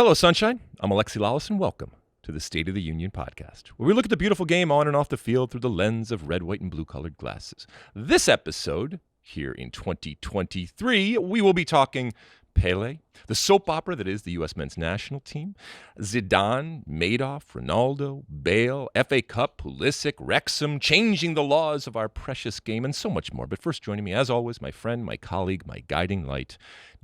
Hello, Sunshine. I'm Alexi Lalas, and welcome to the State of the Union podcast, where we look at the beautiful game on and off the field through the lens of red, white, and blue-colored glasses. This episode, here in 2023, we will be talking Pele, the soap opera that is the U.S. men's national team, Zidane, Madoff, Ronaldo, Bale, FA Cup, Pulisic, Wrexham, changing the laws of our precious game, and so much more. But first, joining me, as always, my friend, my colleague, my guiding light,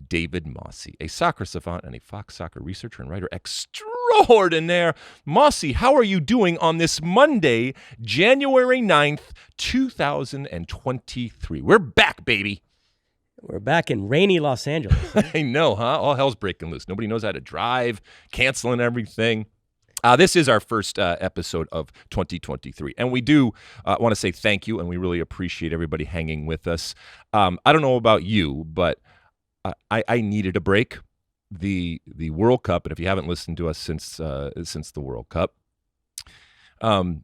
David Mosse, a soccer savant and a Fox soccer researcher and writer extraordinaire. Mosse, how are you doing on this Monday, January 9th, 2023? We're back, baby. We're back in rainy Los Angeles. I know, huh? All hell's breaking loose. Nobody knows how to drive, canceling everything. This is our first episode of 2023, and we do want to say thank you, and we really appreciate everybody hanging with us. I don't know about you, but I needed a break. The World Cup, and if you haven't listened to us since the World Cup, I'm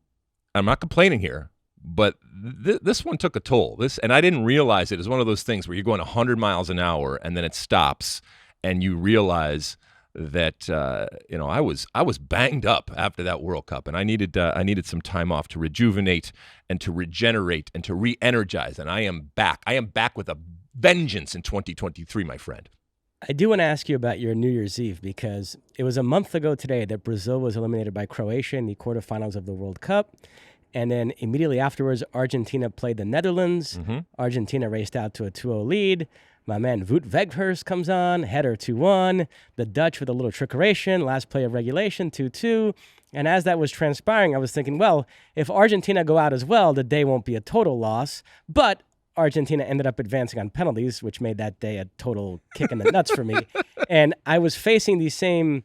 not complaining here. But this one took a toll. And I didn't realize it. It's one of those things where you're going 100 miles an hour and then it stops, and you realize that I was banged up after that World Cup, and I needed some time off to rejuvenate and to regenerate and to re-energize. And I am back. I am back with a vengeance in 2023, my friend. I do want to ask you about your New Year's Eve, because it was a month ago today that Brazil was eliminated by Croatia in the quarterfinals of the World Cup. And then immediately afterwards, Argentina played the Netherlands. Mm-hmm. Argentina raced out to a 2-0 lead. My man Wout Weghorst comes on, header 2-1. The Dutch with a little trickeration, last play of regulation, 2-2. And as that was transpiring, I was thinking, well, if Argentina go out as well, the day won't be a total loss. But Argentina ended up advancing on penalties, which made that day a total kick in the nuts for me. And I was facing the same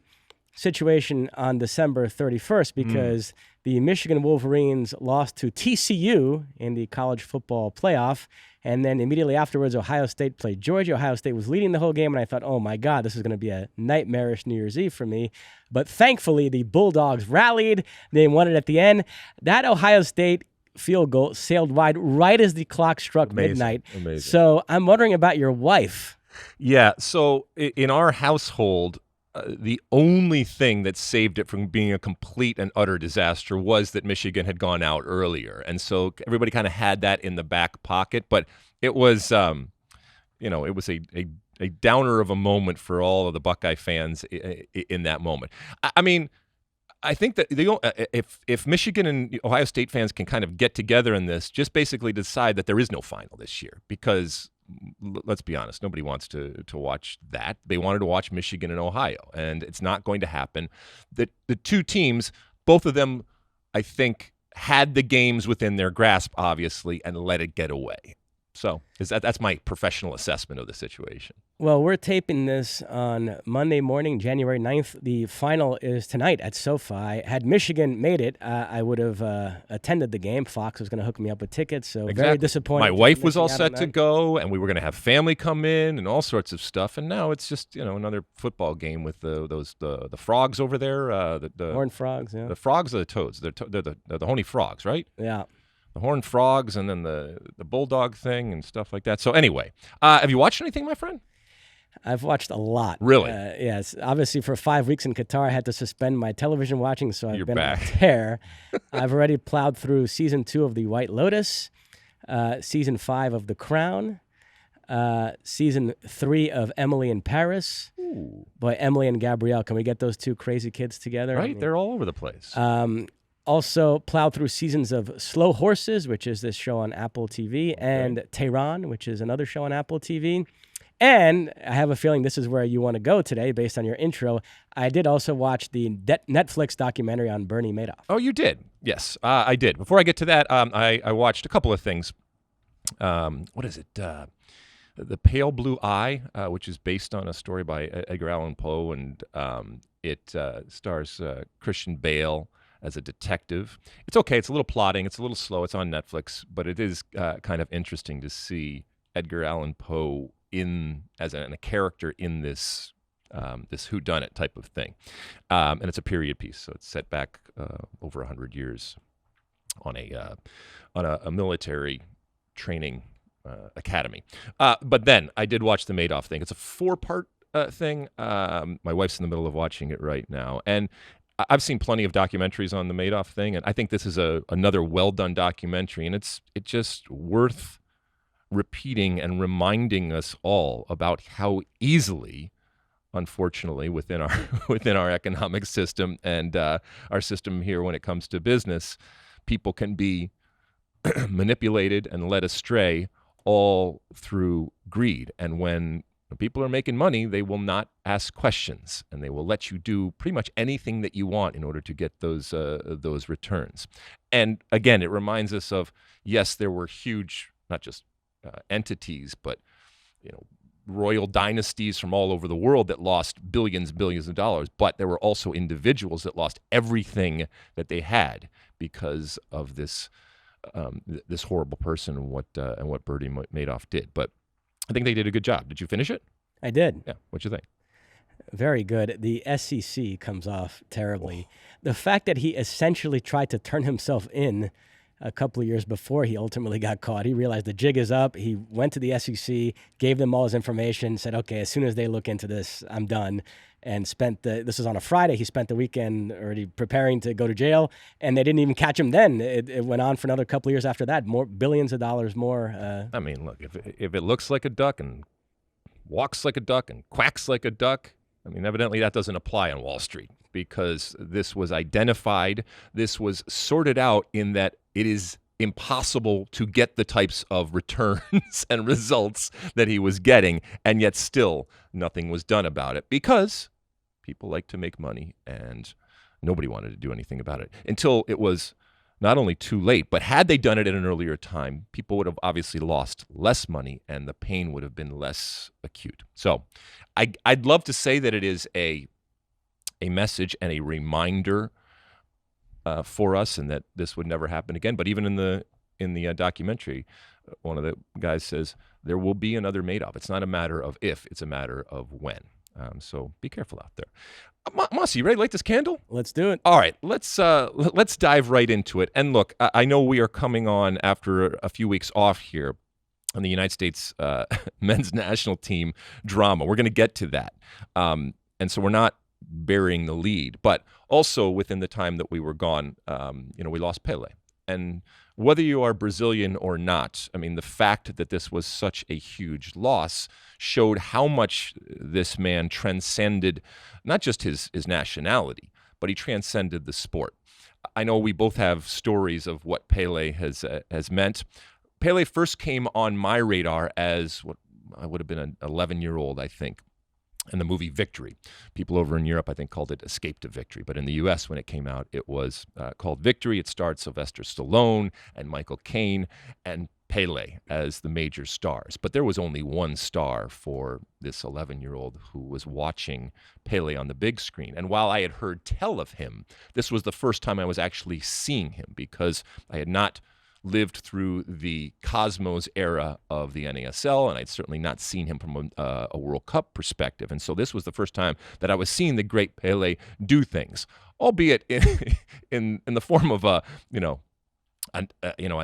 situation on December 31st because the Michigan Wolverines lost to TCU in the college football playoff. And then immediately afterwards, Ohio State played Georgia. Ohio State was leading the whole game, and I thought, oh my God, this is going to be a nightmarish New Year's Eve for me. But thankfully, the Bulldogs rallied. They won it at the end. That Ohio State field goal sailed wide right as the clock struck midnight. Amazing. So I'm wondering about your wife. Yeah, so in our household, the only thing that saved it from being a complete and utter disaster was that Michigan had gone out earlier. And so everybody kind of had that in the back pocket. But it was, it was a downer of a moment for all of the Buckeye fans in that moment. I mean, I think that if Michigan and Ohio State fans can kind of get together in this, just basically decide that there is no final this year, because let's be honest, nobody wants to watch that. They wanted to watch Michigan and Ohio, and it's not going to happen. The two teams, both of them, I think, had the games within their grasp, obviously, and let it get away. So that's my professional assessment of the situation. Well, we're taping this on Monday morning, January 9th. The final is tonight at SoFi. Had Michigan made it, I would have attended the game. Fox was going to hook me up with tickets, so exactly. Very disappointed. My wife was all set to go, and we were going to have family come in and all sorts of stuff. And now it's just another football game with the frogs over there. The Horned frogs, yeah. The frogs are the toads. They're the honey frogs, right? Yeah. The horned frogs, and then the bulldog thing and stuff like that. So anyway, have you watched anything, my friend? I've watched a lot. Really? Yes. Obviously, for 5 weeks in Qatar, I had to suspend my television watching, so I've been back. on a tear. I've already plowed through season 2 of The White Lotus, season 5 of The Crown, season 3 of Emily in Paris. Ooh. Boy, Emily and Gabrielle, can we get those two crazy kids together? Right? I mean, they're all over the place. Also plowed through seasons of Slow Horses, which is this show on Apple TV, and Tehran, which is another show on Apple TV. And I have a feeling this is where you want to go today based on your intro. I did also watch the Netflix documentary on Bernie Madoff. Oh, you did? Yes, I did. Before I get to that, I watched a couple of things. What is it? The Pale Blue Eye, which is based on a story by Edgar Allan Poe, and it stars Christian Bale as a detective. It's okay. It's a little plotting. It's a little slow. It's on Netflix, but it is kind of interesting to see Edgar Allan Poe as a character in this whodunit type of thing. And it's a period piece, so it's set back over 100 years on a military training academy. But then I did watch the Madoff thing. It's a 4-part thing, my wife's in the middle of watching it right now, and I've seen plenty of documentaries on the Madoff thing, and I think this is another well-done documentary, and it's just worth repeating and reminding us all about how easily, unfortunately, within our within our economic system and our system here when it comes to business, people can be manipulated and led astray all through greed. And when people are making money, they will not ask questions, and they will let you do pretty much anything that you want in order to get those returns. And again, it reminds us of, yes, there were huge, not just entities, but royal dynasties from all over the world that lost billions of dollars. But there were also individuals that lost everything that they had because of this this horrible person and what Bertie Madoff did. But I think they did a good job. Did you finish it? I did. Yeah. What'd you think? Very good. The SEC comes off terribly. The fact that he essentially tried to turn himself in a couple of years before he ultimately got caught. He realized the jig is up. He went to the SEC, gave them all his information, said, okay, as soon as they look into this, I'm done. And this was on a Friday. He spent the weekend already preparing to go to jail, and they didn't even catch him then. It went on for another couple of years after that, more billions of dollars more. I mean, look, if it looks like a duck and walks like a duck and quacks like a duck, I mean, evidently that doesn't apply on Wall Street, because this was identified, this was sorted out in that it is impossible to get the types of returns and results that he was getting, and yet still nothing was done about it because people like to make money and nobody wanted to do anything about it until it was not only too late, but had they done it at an earlier time, people would have obviously lost less money and the pain would have been less acute. So I'd love to say that it is a message and a reminder for us, and that this would never happen again. But even in the documentary, one of the guys says there will be another Madoff. It's not a matter of if; it's a matter of when. So be careful out there. Mosse, you ready to light this candle? Let's do it. All right, let's dive right into it. And look, I know we are coming on after a few weeks off here on the United States men's national team drama. We're going to get to that, and so we're not burying the lead, but also within the time that we were gone, we lost Pele. And whether you are Brazilian or not, I mean, the fact that this was such a huge loss showed how much this man transcended not just his nationality, but he transcended the sport. I know we both have stories of what Pele has meant. Pele first came on my radar as what I would have been an 11-year-old, I think, in the movie Victory. People over in Europe, I think, called it Escape to Victory. But in the U.S., when it came out, it was called Victory. It starred Sylvester Stallone and Michael Caine and Pele as the major stars. But there was only one star for this 11-year-old who was watching Pele on the big screen. And while I had heard tell of him, this was the first time I was actually seeing him, because I had not lived through the Cosmos era of the NASL, and I'd certainly not seen him from a World Cup perspective. And so this was the first time that I was seeing the great Pele do things, albeit in the form of a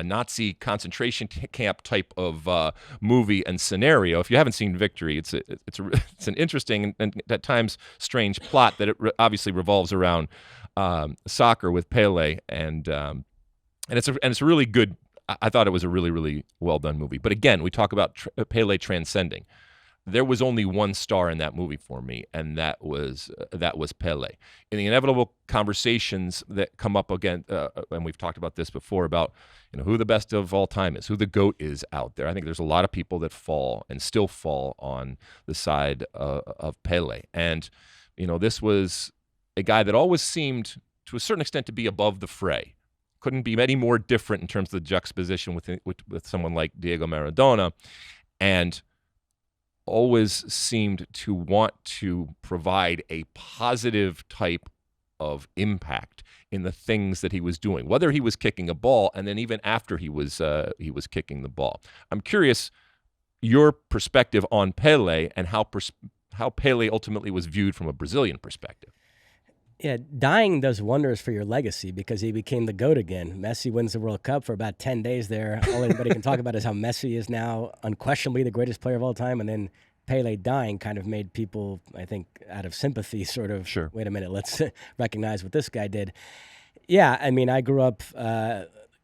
Nazi concentration camp type of movie and scenario. If you haven't seen Victory, it's an interesting and at times strange plot that it obviously revolves around soccer with Pele, and it's a really good. I thought it was a really, really well done movie. But again, we talk about Pele transcending. There was only one star in that movie for me, and that was Pele. In the inevitable conversations that come up again, and we've talked about this before, about who the best of all time is, who the GOAT is out there. I think there's a lot of people that fall and still fall on the side of Pele. And this was a guy that always seemed, to a certain extent, to be above the fray. Couldn't be any more different in terms of the juxtaposition with someone like Diego Maradona, and always seemed to want to provide a positive type of impact in the things that he was doing, whether he was kicking a ball and then even after he was kicking the ball. I'm curious your perspective on Pele and how Pele ultimately was viewed from a Brazilian perspective. Yeah, dying does wonders for your legacy, because he became the GOAT again. Messi wins the World Cup for about 10 days there. All anybody can talk about is how Messi is now unquestionably the greatest player of all time, and then Pele dying kind of made people, I think, out of sympathy, sort of, Sure. wait a minute, let's recognize what this guy did. Yeah, I mean, I grew up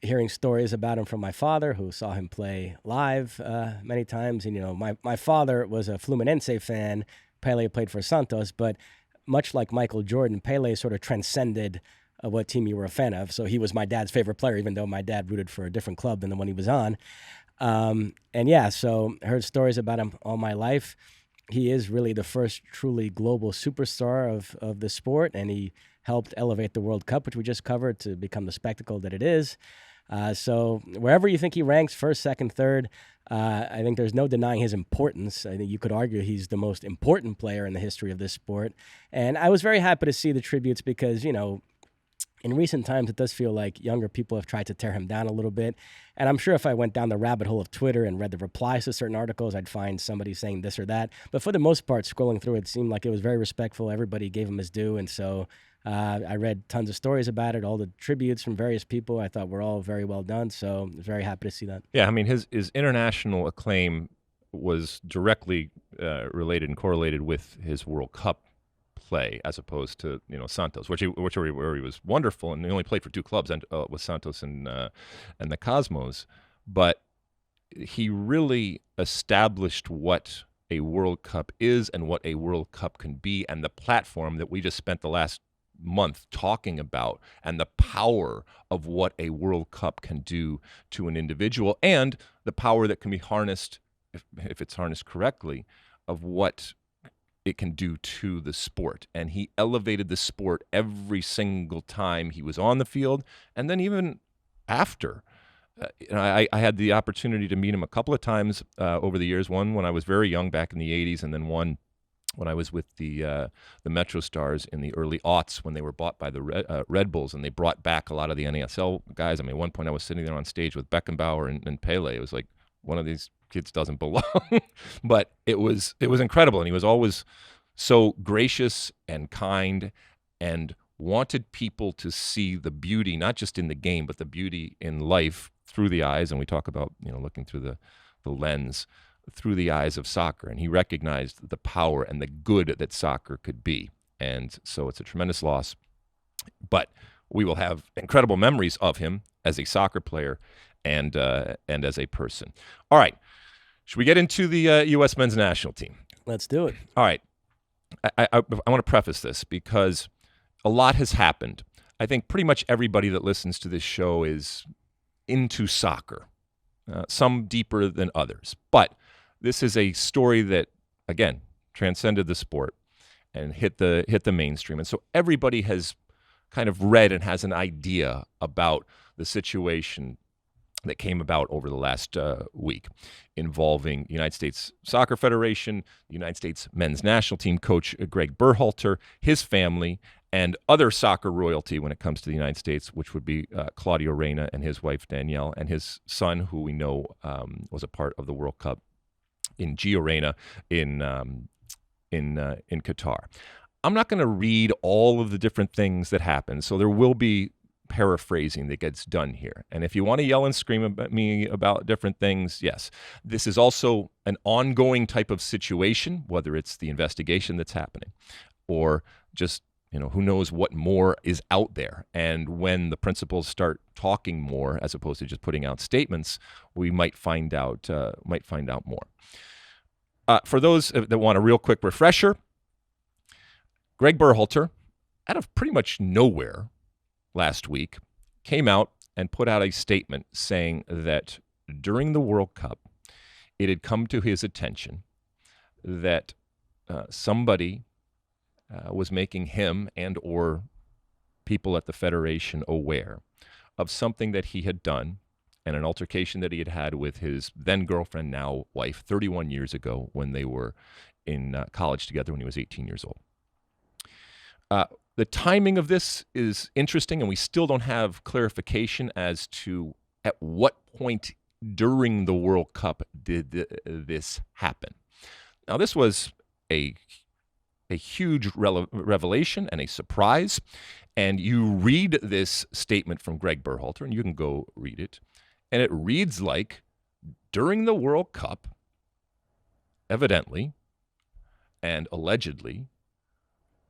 hearing stories about him from my father, who saw him play live many times. And, my father was a Fluminense fan. Pele played for Santos, but much like Michael Jordan, Pele sort of transcended what team you were a fan of. So he was my dad's favorite player, even though my dad rooted for a different club than the one he was on. So I heard stories about him all my life. He is really the first truly global superstar of the sport, and he helped elevate the World Cup, which we just covered, to become the spectacle that it is. So wherever you think he ranks, first, second, third, I think there's no denying his importance. I think you could argue he's the most important player in the history of this sport. And I was very happy to see the tributes because, in recent times, it does feel like younger people have tried to tear him down a little bit. And I'm sure if I went down the rabbit hole of Twitter and read the replies to certain articles, I'd find somebody saying this or that. But for the most part, scrolling through it seemed like it was very respectful. Everybody gave him his due. And so I read tons of stories about it, all the tributes from various people. I thought were all very well done. So I was very happy to see that. Yeah, I mean, his international acclaim was directly related and correlated with his World Cup play, as opposed to Santos, where he was wonderful, and he only played for two clubs, and with Santos and the Cosmos. But he really established what a World Cup is and what a World Cup can be, and the platform that we just spent the last month talking about, and the power of what a World Cup can do to an individual, and the power that can be harnessed, if it's harnessed correctly, of what it can do to the sport. And he elevated the sport every single time he was on the field, and then even after. I had the opportunity to meet him a couple of times over the years. One when I was very young, back in the '80s, and then one when I was with the Metro Stars in the early aughts, when they were bought by the Red Bulls, and they brought back a lot of the NASL guys. I mean, at one point I was sitting there on stage with Beckenbauer and Pele. It was like, one of these kids doesn't belong. But it was incredible, and he was always so gracious and kind, and wanted people to see the beauty, not just in the game, but the beauty in life through the eyes. And we talk about looking through the lens, through the eyes of soccer. And he recognized the power and the good that soccer could be. And so it's a tremendous loss, but we will have incredible memories of him as a soccer player and as a person. All right. Should we get into the U.S. men's national team? Let's do it. All right. I want to preface this because a lot has happened. I think pretty much everybody that listens to this show is into soccer, some deeper than others. But this is a story that, again, transcended the sport and hit the mainstream. And so everybody has kind of read and has an idea about the situation that came about over the last week involving the United States Soccer Federation, the United States men's national team coach Gregg Berhalter, his family, and other soccer royalty when it comes to the United States, which would be Claudio Reyna and his wife Danielle, and his son, who we know was a part of the World Cup, in Gio Reyna in Qatar. I'm not going to read all of the different things that happened, so there will be paraphrasing that gets done here. And if you want to yell and scream at me about different things, yes. This is also an ongoing type of situation, whether it's the investigation that's happening or just, who knows what more is out there. And when the principals start talking more, as opposed to just putting out statements, we might find out more. For those that want a real quick refresher, Gregg Berhalter, out of pretty much nowhere last week, came out and put out a statement saying that during the World Cup, it had come to his attention that somebody was making him and or people at the Federation aware of something that he had done and an altercation that he had had with his then girlfriend, now wife, 31 years ago when they were in college together when he was 18 years old. The timing of this is interesting, and we still don't have clarification as to at what point during the World Cup did this happen. Now, this was a huge revelation and a surprise, and you read this statement from Gregg Berhalter, and you can go read it, and it reads like, during the World Cup, evidently, And allegedly,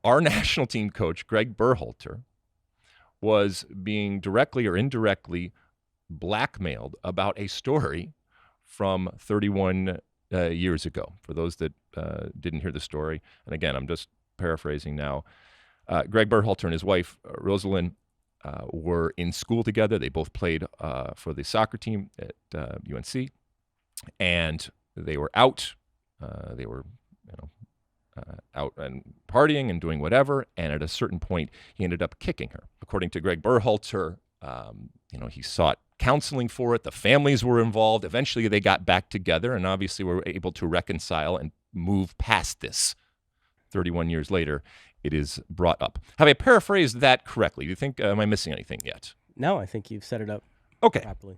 our national team coach, Gregg Berhalter, was being directly or indirectly blackmailed about a story from 31 years ago. For those that didn't hear the story, and again, I'm just paraphrasing now, Gregg Berhalter and his wife, Rosalind, were in school together. They both played for the soccer team at UNC, and they were out. They were, out and partying and doing whatever. And at a certain point, he ended up kicking her. According to Gregg Berhalter, he sought counseling for it. The families were involved. Eventually, they got back together and obviously were able to reconcile and move past this. 31 years later, it is brought up. Have I paraphrased that correctly? Do you think, am I missing anything yet? No, I think you've set it up properly.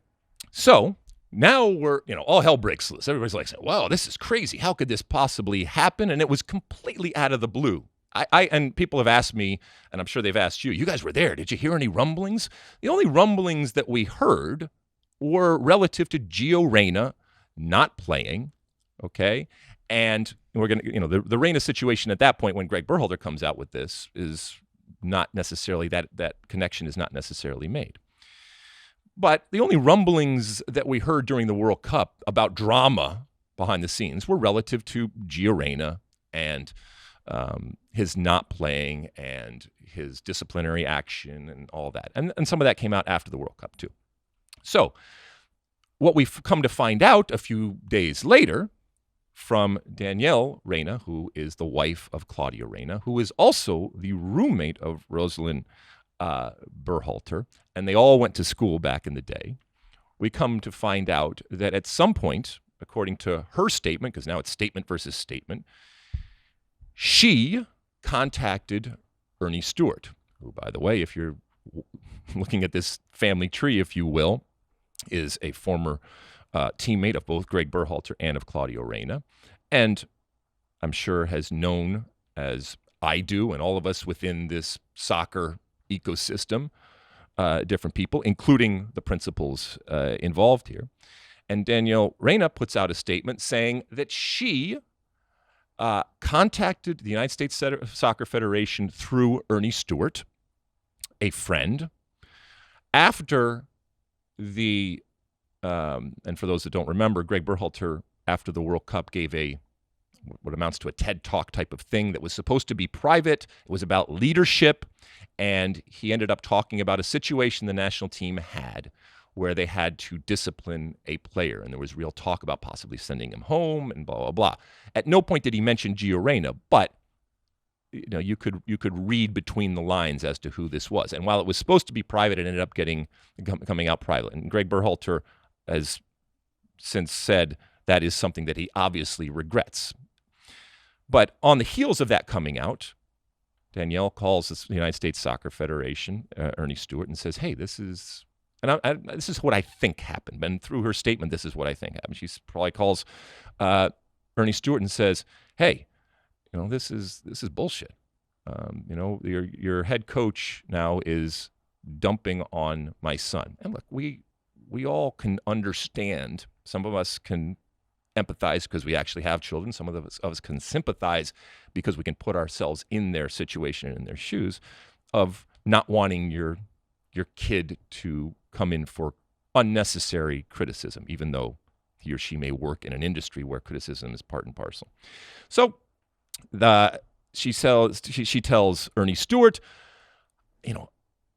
So now we're, all hell breaks loose. Everybody's like, wow, this is crazy. How could this possibly happen? And it was completely out of the blue. And people have asked me, and I'm sure they've asked you guys were there. Did you hear any rumblings? The only rumblings that we heard were relative to Gio Reyna not playing, okay? And we're going to, the Reyna situation at that point when Gregg Berhalter comes out with this is not necessarily, that connection is not necessarily made. But the only rumblings that we heard during the World Cup about drama behind the scenes were relative to Gio Reyna and his not playing and his disciplinary action and all that. And some of that came out after the World Cup too. So what we've come to find out a few days later from Danielle Reyna, who is the wife of Claudio Reyna, who is also the roommate of Rosalind Berhalter, and they all went to school back in the day. We come to find out that at some point, according to her statement, because now it's statement versus statement, she contacted Ernie Stewart, who, by the way, if you're looking at this family tree, if you will, is a former teammate of both Gregg Berhalter and of Claudio Reyna, and I'm sure has known, as I do, and all of us within this soccer ecosystem, different people, including the principals involved here. And Danielle Reyna puts out a statement saying that she contacted the United States Soccer Federation through Ernie Stewart, a friend, after the, and for those that don't remember, Gregg Berhalter, after the World Cup, gave what amounts to a TED Talk type of thing that was supposed to be private. It was about leadership, and he ended up talking about a situation the national team had where they had to discipline a player, and there was real talk about possibly sending him home and blah, blah, blah. At no point did he mention Gio Reyna, but you could read between the lines as to who this was. And while it was supposed to be private, it ended up coming out private. And Gregg Berhalter has since said that is something that he obviously regrets. But on the heels of that coming out, Danielle calls the United States Soccer Federation, Ernie Stewart, and says, hey, this is what I think happened. And through her statement, this is what I think happened. She probably calls Ernie Stewart and says, hey, this is bullshit. Your head coach now is dumping on my son. And look, we all can understand. Some of us can empathize because we actually have children. Some of us can sympathize because we can put ourselves in their situation and in their shoes of not wanting your kid to come in for unnecessary criticism, even though he or she may work in an industry where criticism is part and parcel. So she tells Ernie Stewart,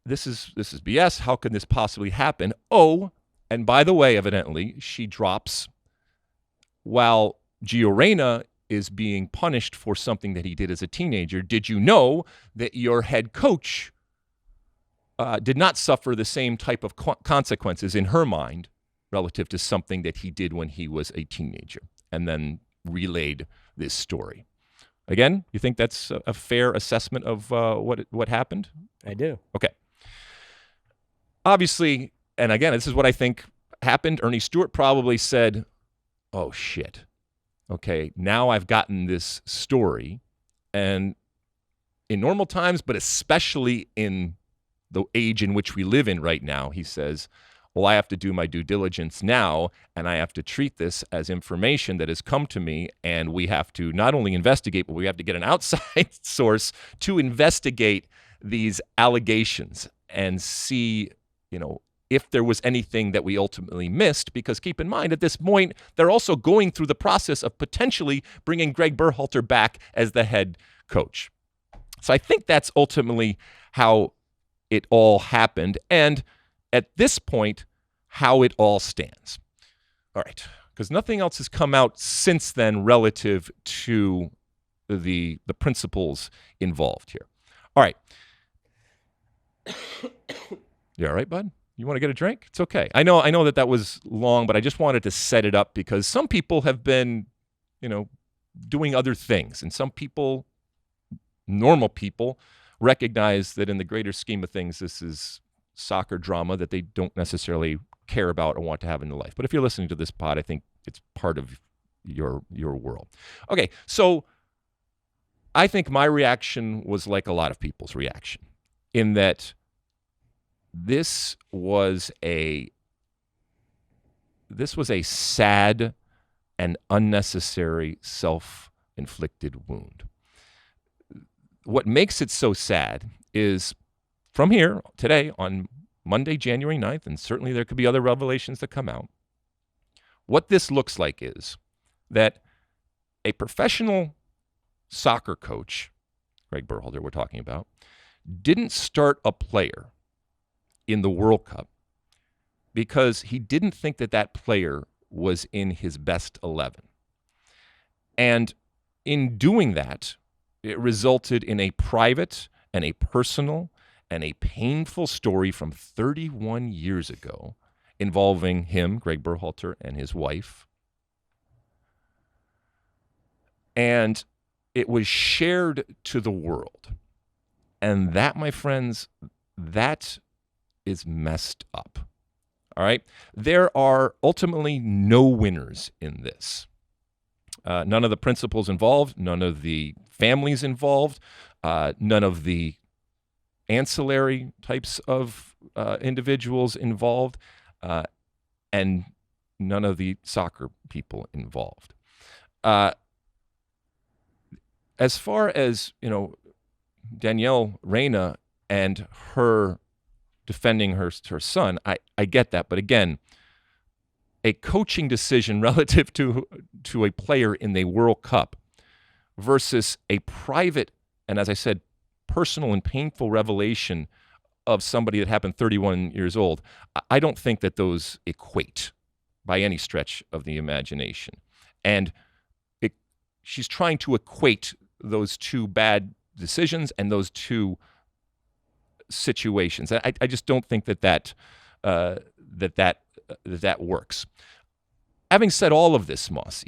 this is BS. How can this possibly happen? Oh, and by the way, evidently, she drops, while Gio Reyna is being punished for something that he did as a teenager, did you know that your head coach did not suffer the same type of consequences in her mind relative to something that he did when he was a teenager? And then relayed this story. Again, you think that's a fair assessment of what happened? I do. Okay. Obviously, and again, this is what I think happened. Ernie Stewart probably said, oh, shit. Okay, now I've gotten this story. And in normal times, but especially in the age in which we live in right now, he says, well, I have to do my due diligence now, and I have to treat this as information that has come to me, and we have to not only investigate, but we have to get an outside source to investigate these allegations and see, if there was anything that we ultimately missed, because keep in mind, at this point, they're also going through the process of potentially bringing Gregg Berhalter back as the head coach. So I think that's ultimately how it all happened, and at this point, how it all stands. All right, because nothing else has come out since then relative to the principles involved here. All right. You all right, bud? You want to get a drink? It's okay. I know that was long, but I just wanted to set it up because some people have been, doing other things. And some people, normal people, recognize that in the greater scheme of things, this is soccer drama that they don't necessarily care about or want to have in their life. But if you're listening to this pod, I think it's part of your world. Okay, so I think my reaction was like a lot of people's reaction, in that this was a sad and unnecessary self-inflicted wound. What makes it so sad is from here today on Monday, January 9th, and certainly there could be other revelations that come out, what this looks like is that a professional soccer coach, Gregg Berhalter we're talking about, didn't start a player in the World Cup because he didn't think that player was in his best 11. And in doing that, it resulted in a private and a personal and a painful story from 31 years ago involving him, Gregg Berhalter, and his wife. And it was shared to the world. And that, my friends, that is messed up. All right? There are ultimately no winners in this. None of the principals involved, none of the families involved, none of the ancillary types of individuals involved, and none of the soccer people involved. As far as, Danielle Reyna and her defending her son, I get that. But again, a coaching decision relative to a player in the World Cup versus a private, and as I said, personal and painful revelation of somebody that happened 31 years old, I don't think that those equate by any stretch of the imagination. And she's trying to equate those two bad decisions and those two situations. I just don't think that works. Having said all of this, Mosse,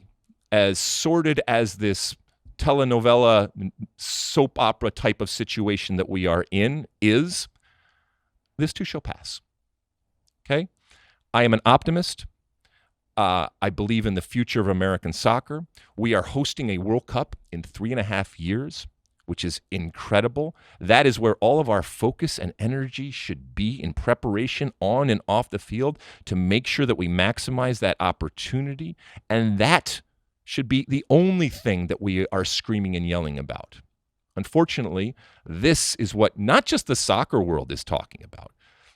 as sordid as this telenovela soap opera type of situation that we are in is, this too shall pass. Okay? I am an optimist. I believe in the future of American soccer. We are hosting a World Cup in 3.5 years, which is incredible. That is where all of our focus and energy should be in preparation on and off the field to make sure that we maximize that opportunity. And that should be the only thing that we are screaming and yelling about. Unfortunately, this is what not just the soccer world is talking about.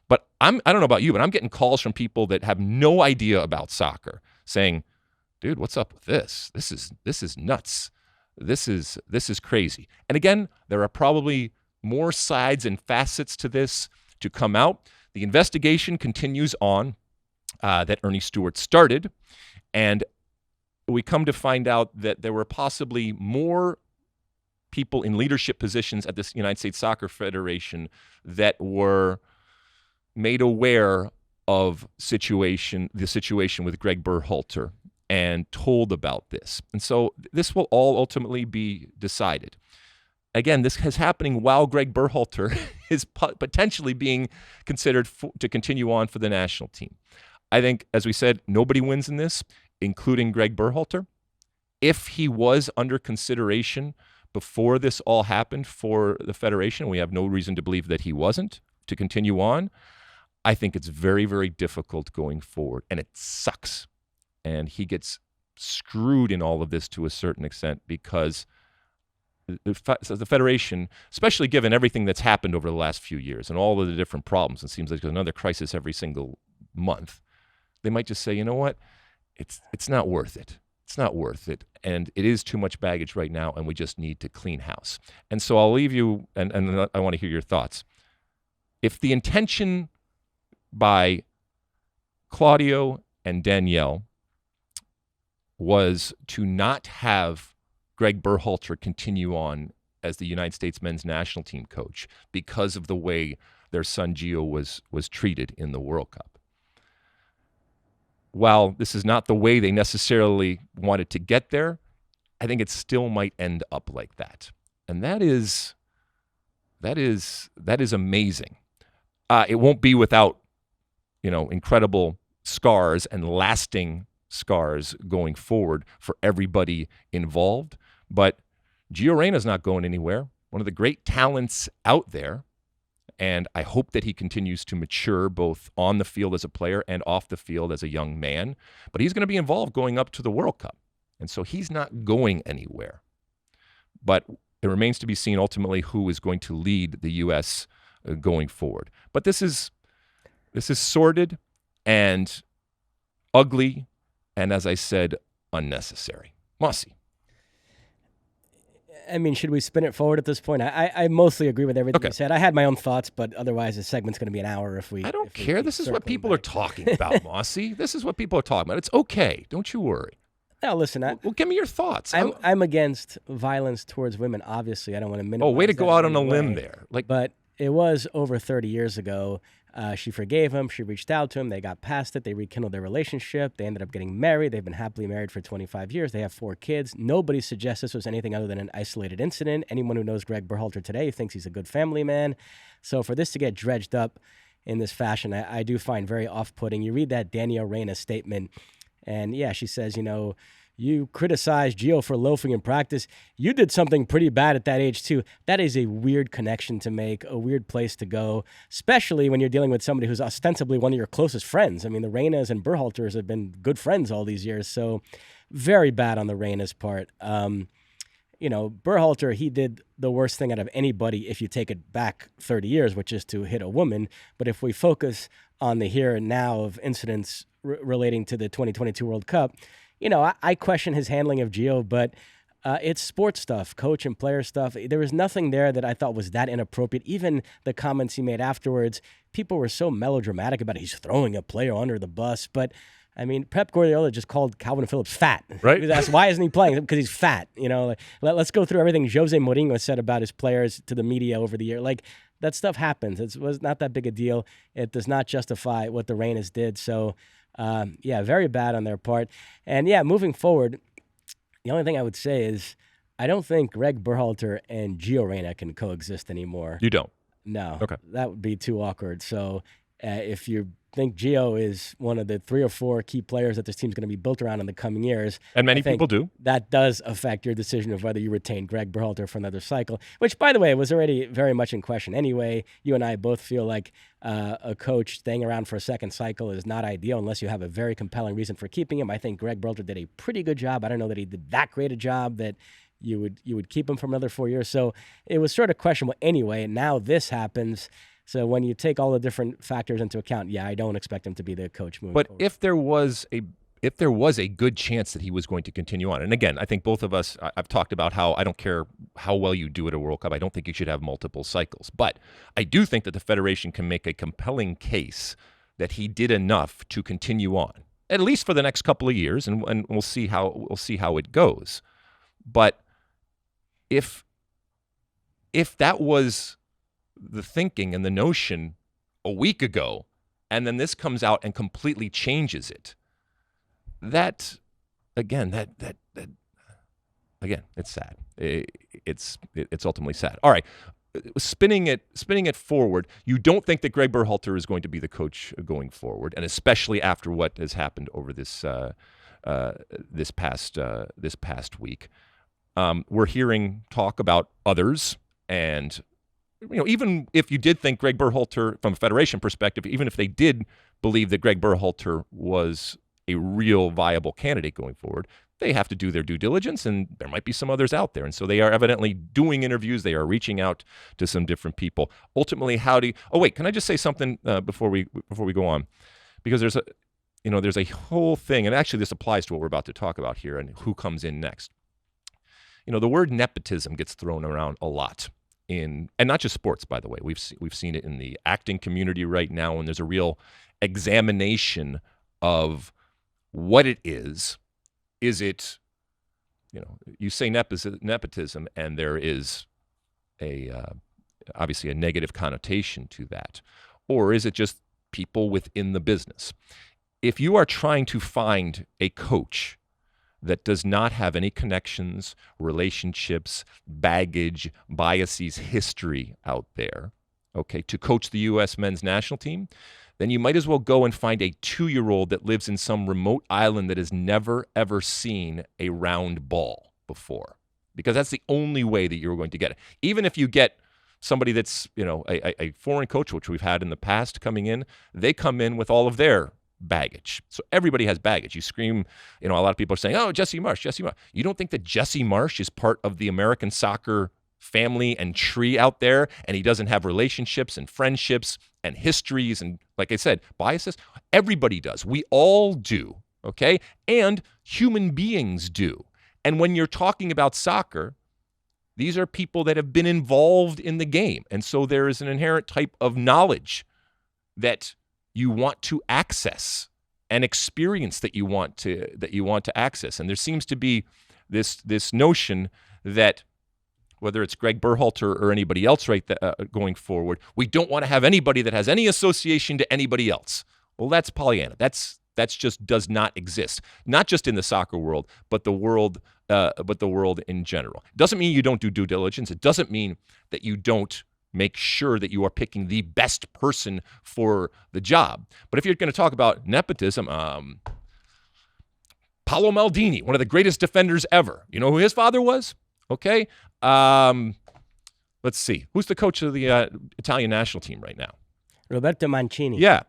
But I don't know about you, but I'm getting calls from people that have no idea about soccer saying, dude, what's up with this? This is nuts. This is crazy. And again, there are probably more sides and facets to this to come out. The investigation continues on that Ernie Stewart started, and we come to find out that there were possibly more people in leadership positions at the United States Soccer Federation that were made aware of the situation with Gregg Berhalter and told about this. And so this will all ultimately be decided. Again, this is happening while Gregg Berhalter is potentially being considered to continue on for the national team. I think, as we said, nobody wins in this, including Gregg Berhalter. If he was under consideration before this all happened for the Federation, we have no reason to believe that he wasn't, to continue on, I think it's very, very difficult going forward, and it sucks. And he gets screwed in all of this to a certain extent because the Federation, especially given everything that's happened over the last few years and all of the different problems, it seems like there's another crisis every single month, they might just say, you know what, it's not worth it. It's not worth it. And it is too much baggage right now, and we just need to clean house. And so I'll leave you, and I want to hear your thoughts. If the intention by Claudio and Danielle was to not have Gregg Berhalter continue on as the United States men's national team coach because of the way their son Gio was treated in the World Cup. While this is not the way they necessarily wanted to get there, I think it still might end up like that. And that is amazing. It won't be without, incredible scars and lasting scars going forward for everybody involved. But Gio Reyna's not going anywhere. One of the great talents out there. And I hope that he continues to mature both on the field as a player and off the field as a young man. But he's going to be involved going up to the World Cup. And so he's not going anywhere. But it remains to be seen ultimately who is going to lead the U.S. Going forward. But this is sordid and ugly and, as I said, unnecessary. Mosse. I mean, should we spin it forward at this point? I mostly agree with everything you said. I had my own thoughts, but otherwise the segment's going to be an hour if we... I don't care. This is what people are talking about, Mosse. This is what people are talking about. It's okay. Don't you worry. Now, listen. Well, give me your thoughts. I'm against violence towards women, obviously. I don't want to minimize... Oh, way to go out on a limb there. But it was over 30 years ago. She forgave him. She reached out to him. They got past it. They rekindled their relationship. They ended up getting married. They've been happily married for 25 years. They have 4 kids. Nobody suggests this was anything other than an isolated incident. Anyone who knows Gregg Berhalter today thinks he's a good family man. So for this to get dredged up in this fashion, I do find very off-putting. You read that Danielle Reyna statement, and yeah, she says, you criticized Gio for loafing in practice. You did something pretty bad at that age, too. That is a weird connection to make, a weird place to go, especially when you're dealing with somebody who's ostensibly one of your closest friends. I mean, the Reynas and Berhalters have been good friends all these years, so very bad on the Reynas' part. Berhalter, he did the worst thing out of anybody if you take it back 30 years, which is to hit a woman. But if we focus on the here and now of incidents relating to the 2022 World Cup, I question his handling of Gio, but it's sports stuff, coach and player stuff. There was nothing there that I thought was that inappropriate. Even the comments he made afterwards, people were so melodramatic about it. He's throwing a player under the bus. But, I mean, Pep Guardiola just called Calvin Phillips fat. Right. He was asked, why isn't he playing? Because he's fat. Let's go through everything Jose Mourinho said about his players to the media over the year. That stuff happens. It was not that big a deal. It does not justify what the Reynas did. So, very bad on their part. And moving forward, the only thing I would say is I don't think Gregg Berhalter and Gio Reyna can coexist anymore. You don't? No. Okay. That would be too awkward. So if you think Gio is one of the 3 or 4 key players that this team's going to be built around in the coming years. And many people do. That does affect your decision of whether you retain Gregg Berhalter for another cycle, which, by the way, was already very much in question anyway. You and I both feel like a coach staying around for a second cycle is not ideal unless you have a very compelling reason for keeping him. I think Gregg Berhalter did a pretty good job. I don't know that he did that great a job that you would keep him for another 4 years. So it was sort of questionable anyway. And now this happens. So when you take all the different factors into account, I don't expect him to be the coach moving forward. But if there was a good chance that he was going to continue on, and again, I think both of us, I've talked about how I don't care how well you do at a World Cup. I don't think you should have multiple cycles. But I do think that the Federation can make a compelling case that he did enough to continue on, at least for the next couple of years, and we'll see how it goes. But if that was the thinking and the notion a week ago, and then this comes out and completely changes it, that again, it's sad. It's ultimately sad. All right, spinning it forward. You don't think that Gregg Berhalter is going to be the coach going forward, and especially after what has happened over this past week. We're hearing talk about others, and even if you did think Gregg Berhalter, from a federation perspective, even if they did believe that Gregg Berhalter was a real viable candidate going forward, they have to do their due diligence, and there might be some others out there. And so they are evidently doing interviews. They are reaching out to some different people. Ultimately, can I just say something before we go on? Because there's a whole thing, and actually this applies to what we're about to talk about here and who comes in next. The word nepotism gets thrown around a lot and not just sports, by the way. We've seen it in the acting community right now, and there's a real examination of what it is. Is it, you say nepotism, and there is obviously a negative connotation to that, or is it just people within the business? If you are trying to find a coach that does not have any connections, relationships, baggage, biases, history out there, okay, to coach the U.S. men's national team, then you might as well go and find a 2-year-old that lives in some remote island that has never, ever seen a round ball before, because that's the only way that you're going to get it. Even if you get somebody that's, a foreign coach, which we've had in the past coming in, they come in with all of their baggage. So everybody has baggage. You scream, a lot of people are saying, oh, Jesse Marsch. You don't think that Jesse Marsch is part of the American soccer family and tree out there, and he doesn't have relationships and friendships and histories and, like I said, biases? Everybody does. We all do, okay? And human beings do. And when you're talking about soccer, these are people that have been involved in the game. And so there is an inherent type of knowledge that you want to access, an experience that you want to access. And there seems to be this notion that whether it's Gregg Berhalter or anybody else going forward, we don't want to have anybody that has any association to anybody else. Well, that's Pollyanna. That's just does not exist. Not just in the soccer world, but the world in general. It doesn't mean you don't do due diligence. It doesn't mean that you don't make sure that you are picking the best person for the job. But if you're going to talk about nepotism, Paolo Maldini, one of the greatest defenders ever. You know who his father was? Okay. Let's see. Who's the coach of the Italian national team right now? Roberto Mancini. Yeah.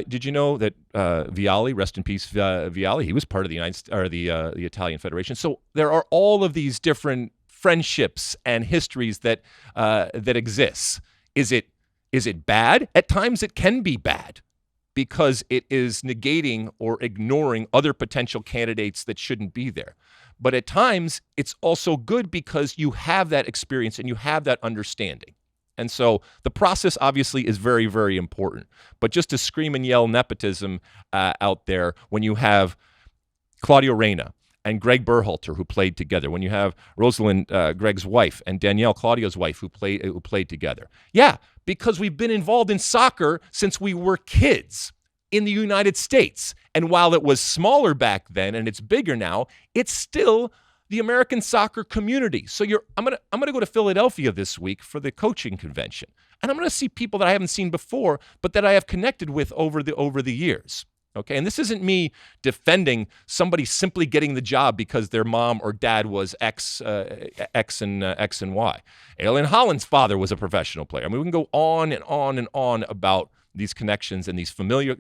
Did you know that Vialli, rest in peace, Vialli, he was part of the Italian Federation. So there are all of these different friendships and histories that exists. Is it bad? At times it can be bad, because it is negating or ignoring other potential candidates that shouldn't be there. But at times, it's also good because you have that experience and you have that understanding. And so the process obviously is very, very important. But just to scream and yell nepotism out there when you have Claudio Reyna and Gregg Berhalter, who played together, when you have Rosalind, Gregg's wife, and Danielle, Claudio's wife, who played together. Yeah, because we've been involved in soccer since we were kids in the United States. And while it was smaller back then and it's bigger now, it's still the American soccer community. So I'm gonna go to Philadelphia this week for the coaching convention, and I'm gonna see people that I haven't seen before, but that I have connected with over the years. Okay, and this isn't me defending somebody simply getting the job because their mom or dad was X and Y. Erling Haaland's father was a professional player. I mean, we can go on and on and on about these connections and these familiar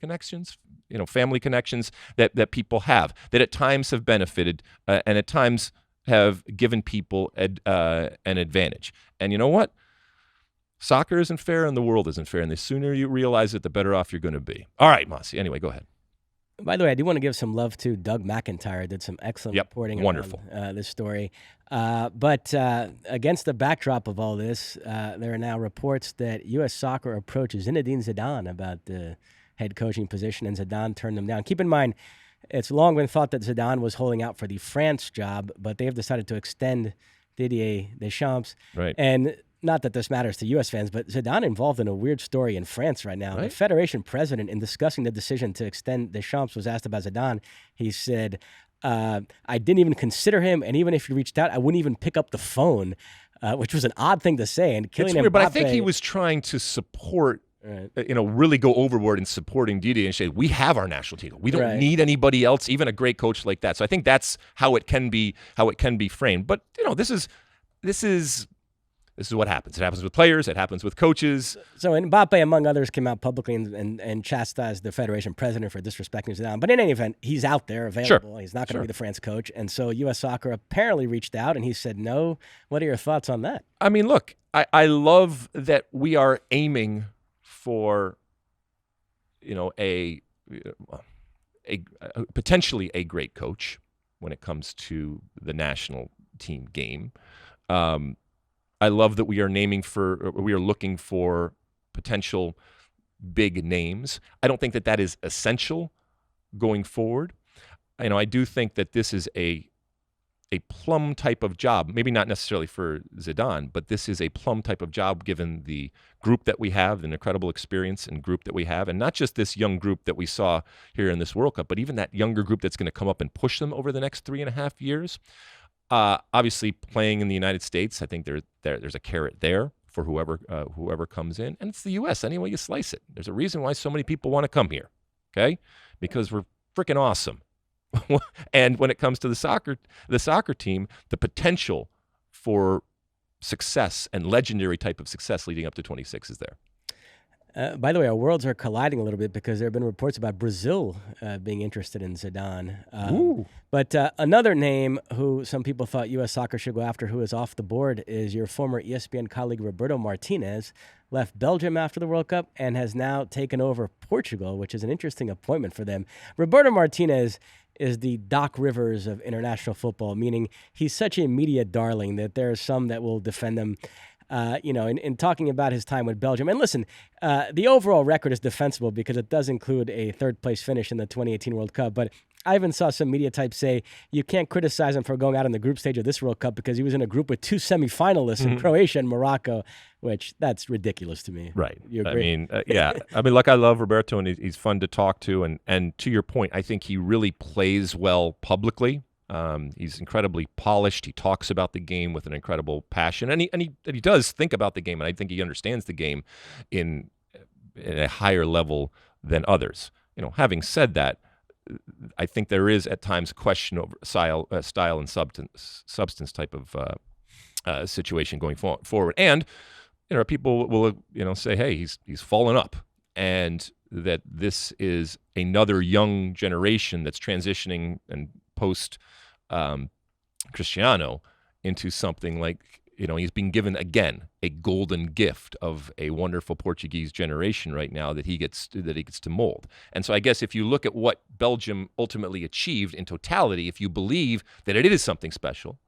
connections, family connections that people have, that at times have benefited and at times have given people an advantage. And you know what? Soccer isn't fair and the world isn't fair. And the sooner you realize it, the better off you're going to be. All right, Mosse. Anyway, go ahead. By the way, I do want to give some love to Doug McIntyre. Did some excellent reporting wonderful. on this story. But against the backdrop of all this, there are now reports that U.S. Soccer approaches Zinedine Zidane about the head coaching position, and Zidane turned them down. Keep in mind, it's long been thought that Zidane was holding out for the France job, but they have decided to extend Didier Deschamps. Right. And not that this matters to U.S. fans, but Zidane involved in a weird story in France right now. Right. The Federation president, in discussing the decision to extend Deschamps, was asked about Zidane. He said, I didn't even consider him, and even if he reached out, I wouldn't even pick up the phone, which was an odd thing to say. And it's weird, but I think he was trying to support, really go overboard in supporting Didier and say, we have our national team. We don't need anybody else, even a great coach like that. So I think that's how it can be framed. But this is This is what happens. It happens with players. It happens with coaches. So Mbappe, among others, came out publicly and chastised the federation president for disrespecting Zidane. But in any event, he's out there available. Sure. He's not going to be the France coach. And so U.S. Soccer apparently reached out, and he said no. What are your thoughts on that? I mean, look, I love that we are aiming for, a potentially a great coach when it comes to the national team game. I love that we are looking for potential big names. I don't think that is essential going forward. I do think that this is a plum type of job, maybe not necessarily for Zidane, but this is a plum type of job given the group that we have, the incredible experience and group that we have, and not just this young group that we saw here in this World Cup, but even that younger group that's going to come up and push them over the next 3.5 years. Obviously, playing in the United States, I think there's a carrot there for whoever comes in, and it's the U.S. any way you slice it. There's a reason why so many people want to come here, okay? Because we're freaking awesome. And when it comes to the soccer team, the potential for success and legendary type of success leading up to 26 is there. By the way, our worlds are colliding a little bit because there have been reports about Brazil being interested in Zidane. But another name who some people thought U.S. Soccer should go after who is off the board is your former ESPN colleague Roberto Martinez, left Belgium after the World Cup and has now taken over Portugal, which is an interesting appointment for them. Roberto Martinez is the Doc Rivers of international football, meaning he's such a media darling that there are some that will defend him. In talking about his time with Belgium. And listen, the overall record is defensible because it does include a third-place finish in the 2018 World Cup. But I even saw some media types say you can't criticize him for going out in the group stage of this World Cup because he was in a group with two semifinalists in Croatia and Morocco, which that's ridiculous to me. Right. You agree? I love Roberto, and he's fun to talk to. And to your point, I think he really plays well publicly. He's incredibly polished. He talks about the game with an incredible passion, and he does think about the game, and I think he understands the game in a higher level than others. Having said that, I think there is at times question over style and substance type of situation going forward, and people will say, hey, he's fallen up, and that this is another young generation that's transitioning and post Cristiano into something like, he's being given again a golden gift of a wonderful Portuguese generation right now that he gets to mold. And so I guess if you look at what Belgium ultimately achieved in totality, if you believe that it is something special,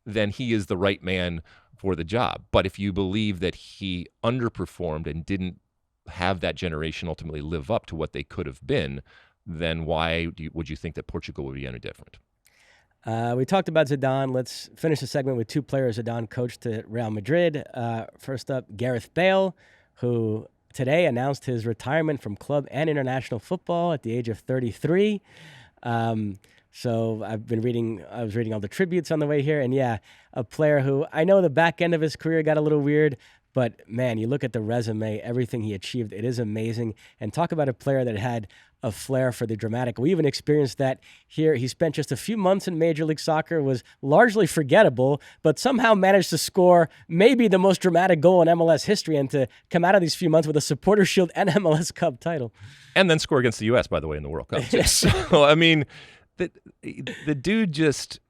then he is the right man for the job. But if you believe that he underperformed and didn't have that generation ultimately live up to what they could have been, then why would you think that Portugal would be any different? We talked about Zidane. Let's finish the segment with two players Zidane coached at Real Madrid. First up, Gareth Bale, who today announced his retirement from club and international football at the age of 33. So I was reading all the tributes on the way here, and yeah, a player who I know the back end of his career got a little weird, but man, you look at the resume, everything he achieved, it is amazing. And talk about a player that had a flair for the dramatic. We even experienced that here. He spent just a few months in Major League Soccer, was largely forgettable, but somehow managed to score maybe the most dramatic goal in MLS history and to come out of these few months with a Supporters Shield and MLS Cup title. And then score against the U.S., by the way, in the World Cup. So, I mean, the dude just...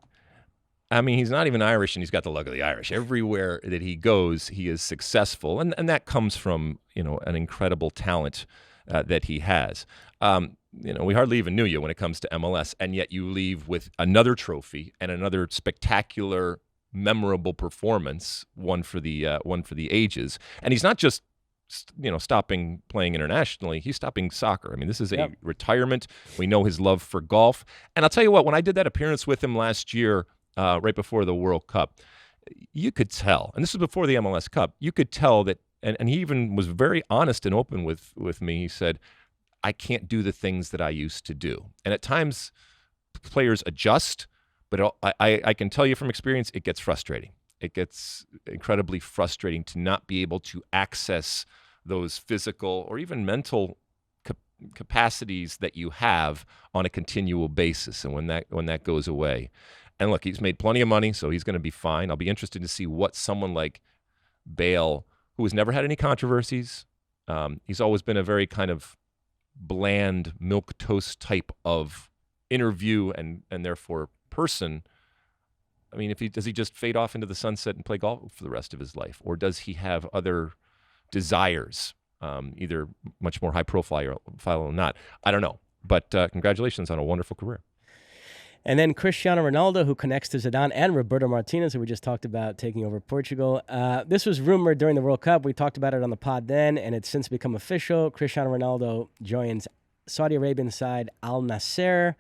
he's not even Irish, and he's got the luck of the Irish. Everywhere that he goes, he is successful, and that comes from an incredible talent that he has. We hardly even knew you when it comes to MLS, and yet you leave with another trophy and another spectacular, memorable performance, one for the ages. And he's not just stopping playing internationally, he's stopping soccer. This is a retirement. We know his love for golf, and I'll tell you what. When I did that appearance with him last year, right before the World Cup, you could tell, and this was before the MLS Cup, you could tell that, and he even was very honest and open with me. He said, I can't do the things that I used to do. And at times, players adjust, but I can tell you from experience, it gets frustrating. It gets incredibly frustrating to not be able to access those physical or even mental capacities that you have on a continual basis, and when that goes away. And look, he's made plenty of money, so he's going to be fine. I'll be interested to see what someone like Bale, who has never had any controversies. He's always been a very kind of bland milquetoast type of interview and therefore person. I mean, does he just fade off into the sunset and play golf for the rest of his life, or does he have other desires, either much more high profile or not? I don't know. But congratulations on a wonderful career. And then Cristiano Ronaldo, who connects to Zidane, and Roberto Martinez, who we just talked about taking over Portugal. This was rumored during the World Cup. We talked about it on the pod then, and it's since become official. Cristiano Ronaldo joins Saudi Arabian side Al-Nassr.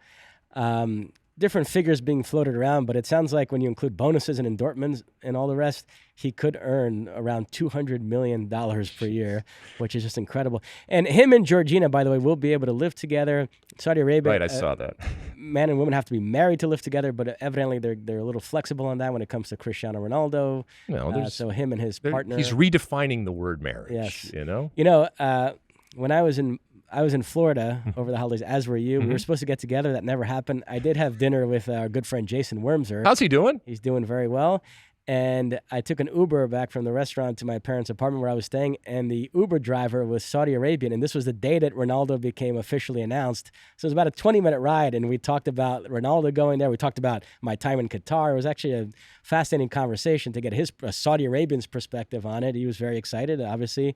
Different figures being floated around, but it sounds like when you include bonuses and endorsements and all the rest, he could earn around $200 million per year, which is just incredible. And him and Georgina, by the way, will be able to live together. Saudi Arabia, right? I saw that. Man and women have to be married to live together, but evidently they're a little flexible on that when it comes to Cristiano Ronaldo. No, so him and his partner. He's redefining the word marriage. Yes. When I was in Florida over the holidays, as were you. We were supposed to get together. That never happened. I did have dinner with our good friend Jason Wormser. How's he doing? He's doing very well. And I took an Uber back from the restaurant to my parents' apartment where I was staying, and the Uber driver was Saudi Arabian, and this was the day that Ronaldo became officially announced. So it was about a 20-minute ride, and we talked about Ronaldo going there. We talked about my time in Qatar. It was actually a fascinating conversation to get his Saudi Arabian's perspective on it. He was very excited, obviously.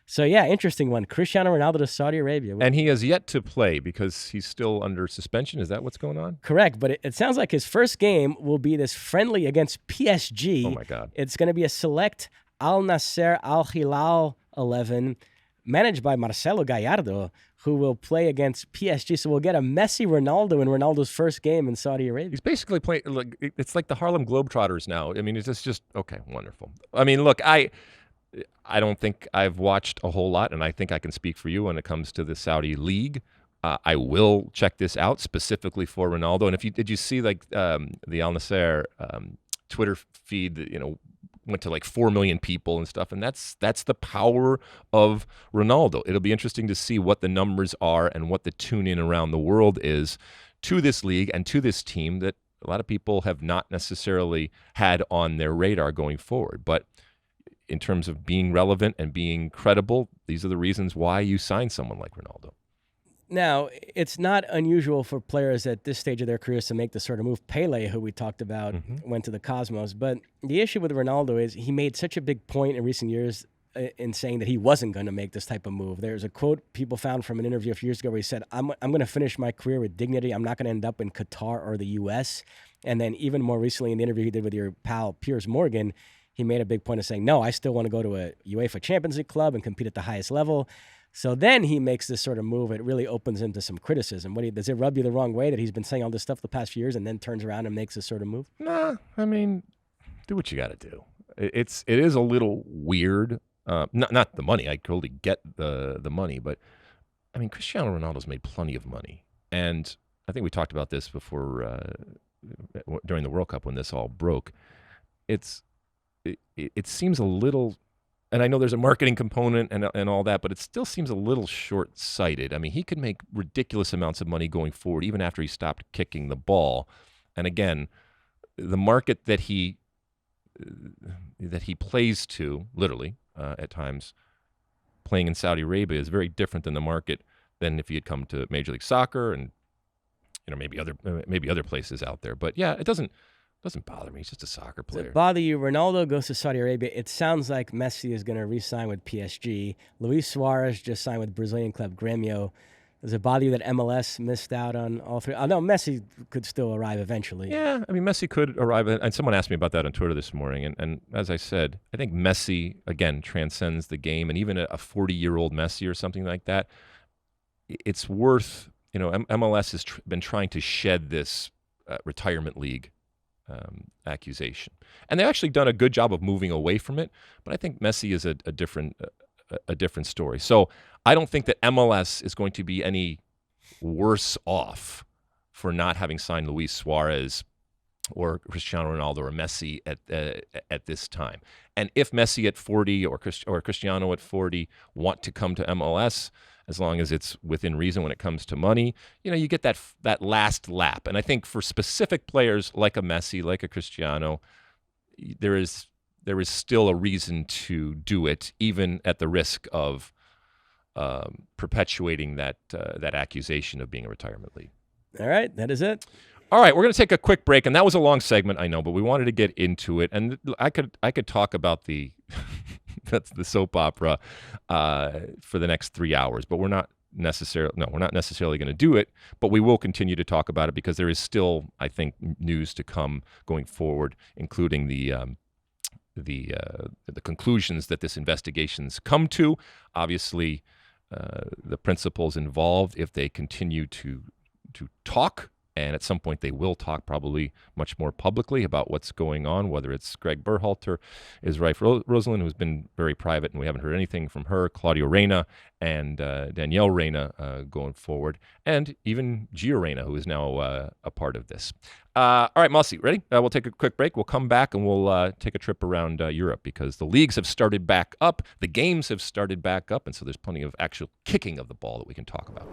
So, yeah, interesting one. Cristiano Ronaldo to Saudi Arabia. And he has yet to play because he's still under suspension. Is that what's going on? Correct. But it sounds like his first game will be this friendly against PSG. Oh, my God. It's going to be a select Al-Nassr Al-Hilal 11 managed by Marcelo Gallardo, who will play against PSG. So we'll get a Messi Ronaldo in Ronaldo's first game in Saudi Arabia. He's basically playing, it's like the Harlem Globetrotters now. I mean, it's just okay, wonderful. I mean, look, I don't think I've watched a whole lot, and I think I can speak for you when it comes to the Saudi League. I will check this out specifically for Ronaldo. And did you see the Al-Nassr Twitter feed that, went to like 4 million people and stuff, and that's the power of Ronaldo. It'll be interesting to see what the numbers are and what the tune-in around the world is to this league and to this team that a lot of people have not necessarily had on their radar going forward. But in terms of being relevant and being credible, these are the reasons why you sign someone like Ronaldo. Now, it's not unusual for players at this stage of their careers to make the sort of move. Pele, who we talked about, went to the Cosmos. But the issue with Ronaldo is he made such a big point in recent years in saying that he wasn't going to make this type of move. There's a quote people found from an interview a few years ago where he said, I'm going to finish my career with dignity. I'm not going to end up in Qatar or the U.S. And then even more recently in the interview he did with your pal Piers Morgan, he made a big point of saying, no, I still want to go to a UEFA Champions League club and compete at the highest level. So then he makes this sort of move. It really opens him to some criticism. Does it rub you the wrong way that he's been saying all this stuff the past few years and then turns around and makes this sort of move? Nah, I mean, do what you got to do. It is a little weird. Not the money. I totally get the money, but I mean, Cristiano Ronaldo's made plenty of money, and I think we talked about this before during the World Cup when this all broke. It seems a little, and I know there's a marketing component and all that, but it still seems a little short-sighted. I mean, he could make ridiculous amounts of money going forward, even after he stopped kicking the ball. And again, the market that he plays to, literally at times, playing in Saudi Arabia is very different than the market than if he had come to Major League Soccer and maybe other places out there. But yeah, it doesn't bother me. He's just a soccer player. Does it bother you? Ronaldo goes to Saudi Arabia. It sounds like Messi is going to re-sign with PSG. Luis Suarez just signed with Brazilian club Grêmio. Does it bother you that MLS missed out on all three? I know Messi could still arrive eventually. Yeah, I mean, Messi could arrive. And someone asked me about that on Twitter this morning. And as I said, I think Messi, again, transcends the game. And even a 40-year-old Messi or something like that, it's worth, MLS has been trying to shed this retirement league accusation, and they've actually done a good job of moving away from it. But I think Messi is a different story. So I don't think that MLS is going to be any worse off for not having signed Luis Suarez or Cristiano Ronaldo or Messi at this time. And if Messi at 40 or Cristiano at 40 want to come to MLS, as long as it's within reason when it comes to money, you get that last lap. And I think for specific players like a Messi, like a Cristiano, there is there is still a reason to do it, even at the risk of perpetuating that accusation of being a retirement league. All right, that is it. All right, we're going to take a quick break, and that was a long segment, I know, but we wanted to get into it, and I could talk about the that's the soap opera for the next 3 hours, but we're not necessarily going to do it, but we will continue to talk about it because there is still, I think, news to come going forward, including the conclusions that this investigation's come to. Obviously, the principals involved, if they continue to talk, and at some point they will talk probably much more publicly about what's going on, whether it's Gregg Berhalter, his wife Rosalind, who's been very private, and we haven't heard anything from her, Claudio Reyna, and Danielle Reyna going forward, and even Gio Reyna, who is now a part of this. All right, Mosse, ready? We'll take a quick break. We'll come back, and we'll take a trip around Europe because the leagues have started back up, the games have started back up, and so there's plenty of actual kicking of the ball that we can talk about.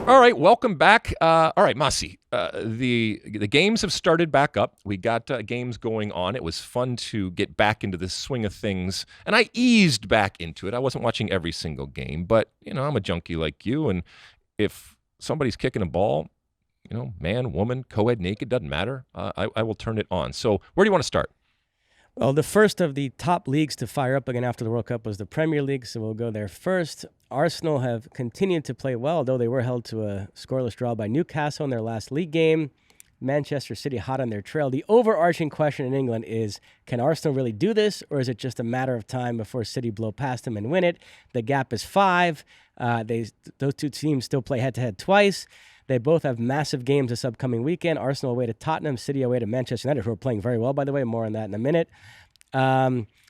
All right, welcome back. All right, Mosse, the games have started back up. We got games going on. It was fun to get back into the swing of things, and I eased back into it. I wasn't watching every single game, but, I'm a junkie like you, and if somebody's kicking a ball, man, woman, co-ed, naked, doesn't matter. I will turn it on. So where do you want to start? Well, the first of the top leagues to fire up again after the World Cup was the Premier League, so we'll go there first. Arsenal have continued to play well, though they were held to a scoreless draw by Newcastle in their last league game. Manchester City hot on their trail. The overarching question in England is, can Arsenal really do this, or is it just a matter of time before City blow past them and win it? The gap is 5. Those two teams still play head-to-head twice. They both have massive games this upcoming weekend. Arsenal away to Tottenham, City away to Manchester United, who are playing very well, by the way. More on that in a minute.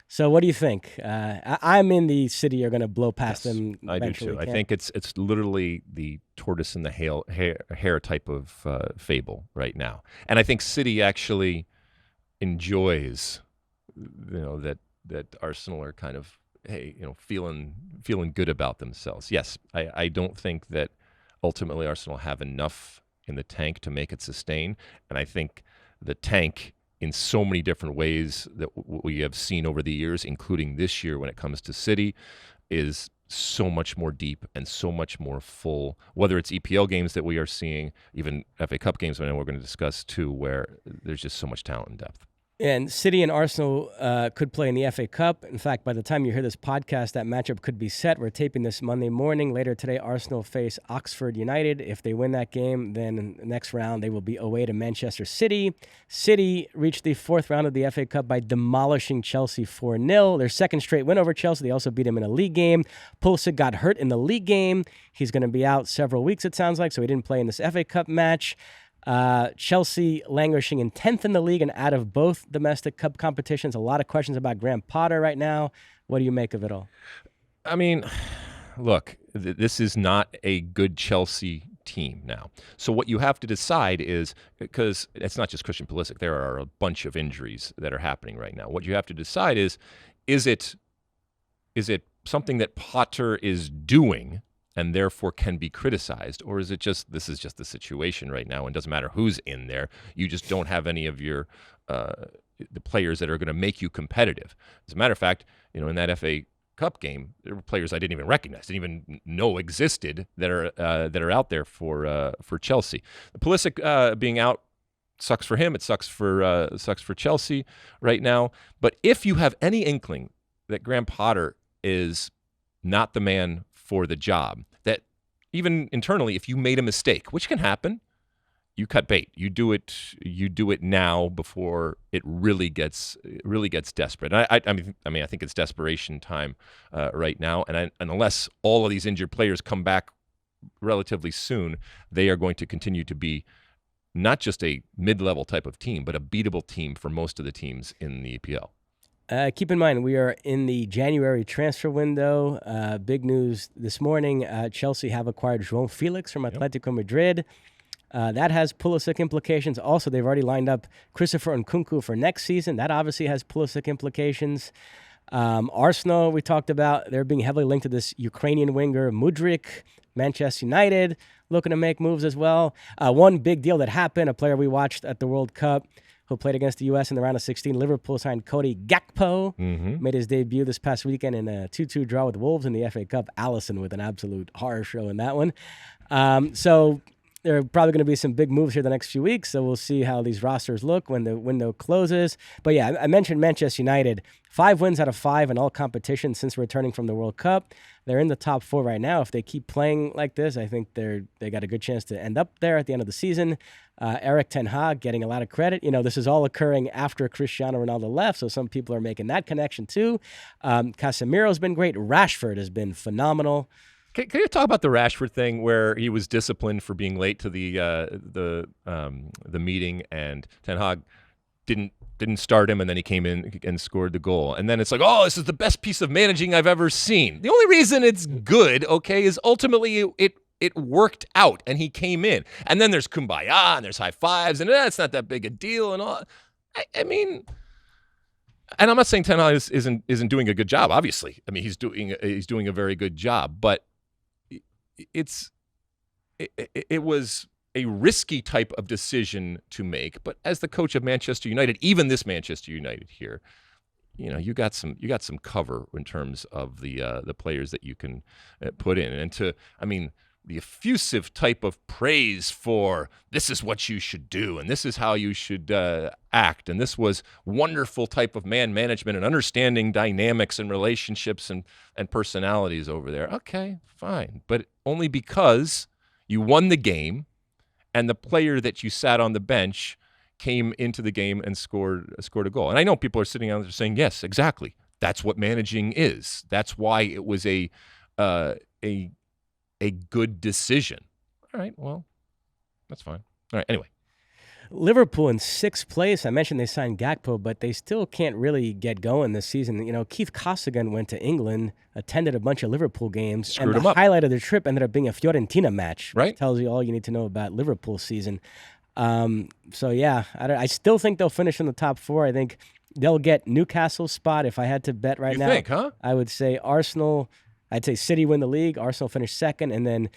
So what do you think? I'm in the City are going to blow past them. I do too. I think it's literally the tortoise and the hare type of fable right now. And I think City actually enjoys, that Arsenal are kind of, feeling good about themselves. Yes, I don't think that ultimately Arsenal have enough in the tank to make it sustain. And I think the tank, in so many different ways that we have seen over the years, including this year when it comes to City, is so much more deep and so much more full, whether it's EPL games that we are seeing, even FA Cup games, I know we're going to discuss too, where there's just so much talent and depth. And City and Arsenal could play in the FA Cup. In fact, by the time you hear this podcast, that matchup could be set. We're taping this Monday morning. Later today, Arsenal face Oxford United. If they win that game, then in the next round, they will be away to Manchester City. City reached the 4th round of the FA Cup by demolishing Chelsea 4-0. Their second straight win over Chelsea. They also beat them in a league game. Pulisic got hurt in the league game. He's going to be out several weeks, it sounds like, so he didn't play in this FA Cup match. Chelsea languishing in 10th in the league and out of both domestic cup competitions. A lot of questions about Graham Potter right now. What do you make of it all? I mean, look, this is not a good Chelsea team now. So what you have to decide is, because it's not just Christian Pulisic, there are a bunch of injuries that are happening right now. What you have to decide is it something that Potter is doing and therefore can be criticized, or is it just this is just the situation right now and doesn't matter who's in there? You just don't have any of your the players that are going to make you competitive. As a matter of fact, in that FA Cup game, there were players I didn't even recognize, didn't even know existed that are out there for Chelsea. The Pulisic being out sucks for him. It sucks for Chelsea right now. But if you have any inkling that Graham Potter is not the man for the job, that even internally, if you made a mistake, which can happen, you cut bait. You do it now before it really gets desperate. And I think it's desperation time right now. And unless all of these injured players come back relatively soon, they are going to continue to be not just a mid-level type of team, but a beatable team for most of the teams in the EPL. Keep in mind, we are in the January transfer window. Big news this morning, Chelsea have acquired João Felix from Atletico Madrid. That has Pulisic implications. Also, they've already lined up Christopher Nkunku for next season. That obviously has Pulisic implications. Arsenal, we talked about, they're being heavily linked to this Ukrainian winger, Mudryk. Manchester United looking to make moves as well. One big deal that happened, a player we watched at the World Cup who played against the U.S. in the round of 16. Liverpool signed Cody Gakpo, made his debut this past weekend in a 2-2 draw with Wolves in the FA Cup. Alisson with an absolute horror show in that one. So there are probably going to be some big moves here the next few weeks, so we'll see how these rosters look when the window closes. But yeah, I mentioned Manchester United. 5 wins out of 5 in all competitions since returning from the World Cup. They're in the top 4 right now. If they keep playing like this, I think they got a good chance to end up there at the end of the season. Erik ten Hag getting a lot of credit. This is all occurring after Cristiano Ronaldo left, so some people are making that connection too. Casemiro's been great. Rashford has been phenomenal. Can you talk about the Rashford thing where he was disciplined for being late to the meeting, and Ten Hag didn't start him, and then he came in and scored the goal, and then it's like, oh, this is the best piece of managing I've ever seen. The only reason it's good, okay, is ultimately it worked out, and he came in, and then there's kumbaya and there's high fives, and it's not that big a deal, and all. I mean. And I'm not saying Ten Hag isn't doing a good job. Obviously, I mean he's doing a very good job, but it was a risky type of decision to make. But as the coach of Manchester United, even this Manchester United here, you got some cover in terms of the players that you can put in, and the effusive type of praise for this is what you should do and this is how you should act, and this was wonderful type of man management and understanding dynamics and relationships and personalities over there. Okay, fine, but only because you won the game and the player that you sat on the bench came into the game and scored a goal. And I know people are sitting out there saying, yes, exactly, that's what managing is. That's why it was a good decision. All right, well, that's fine. All right, anyway. Liverpool in 6th place. I mentioned they signed Gakpo, but they still can't really get going this season. Keith Costigan went to England, attended a bunch of Liverpool games, Screwed and the him up. highlight of the trip ended up being a Fiorentina match, right? Which tells you all you need to know about Liverpool season. So yeah, I still think they'll finish in the top 4. I think they'll get Newcastle's spot. If I had to bet right now, You think, huh? I would say Arsenal. I'd say City win the league, Arsenal finish 2nd, and then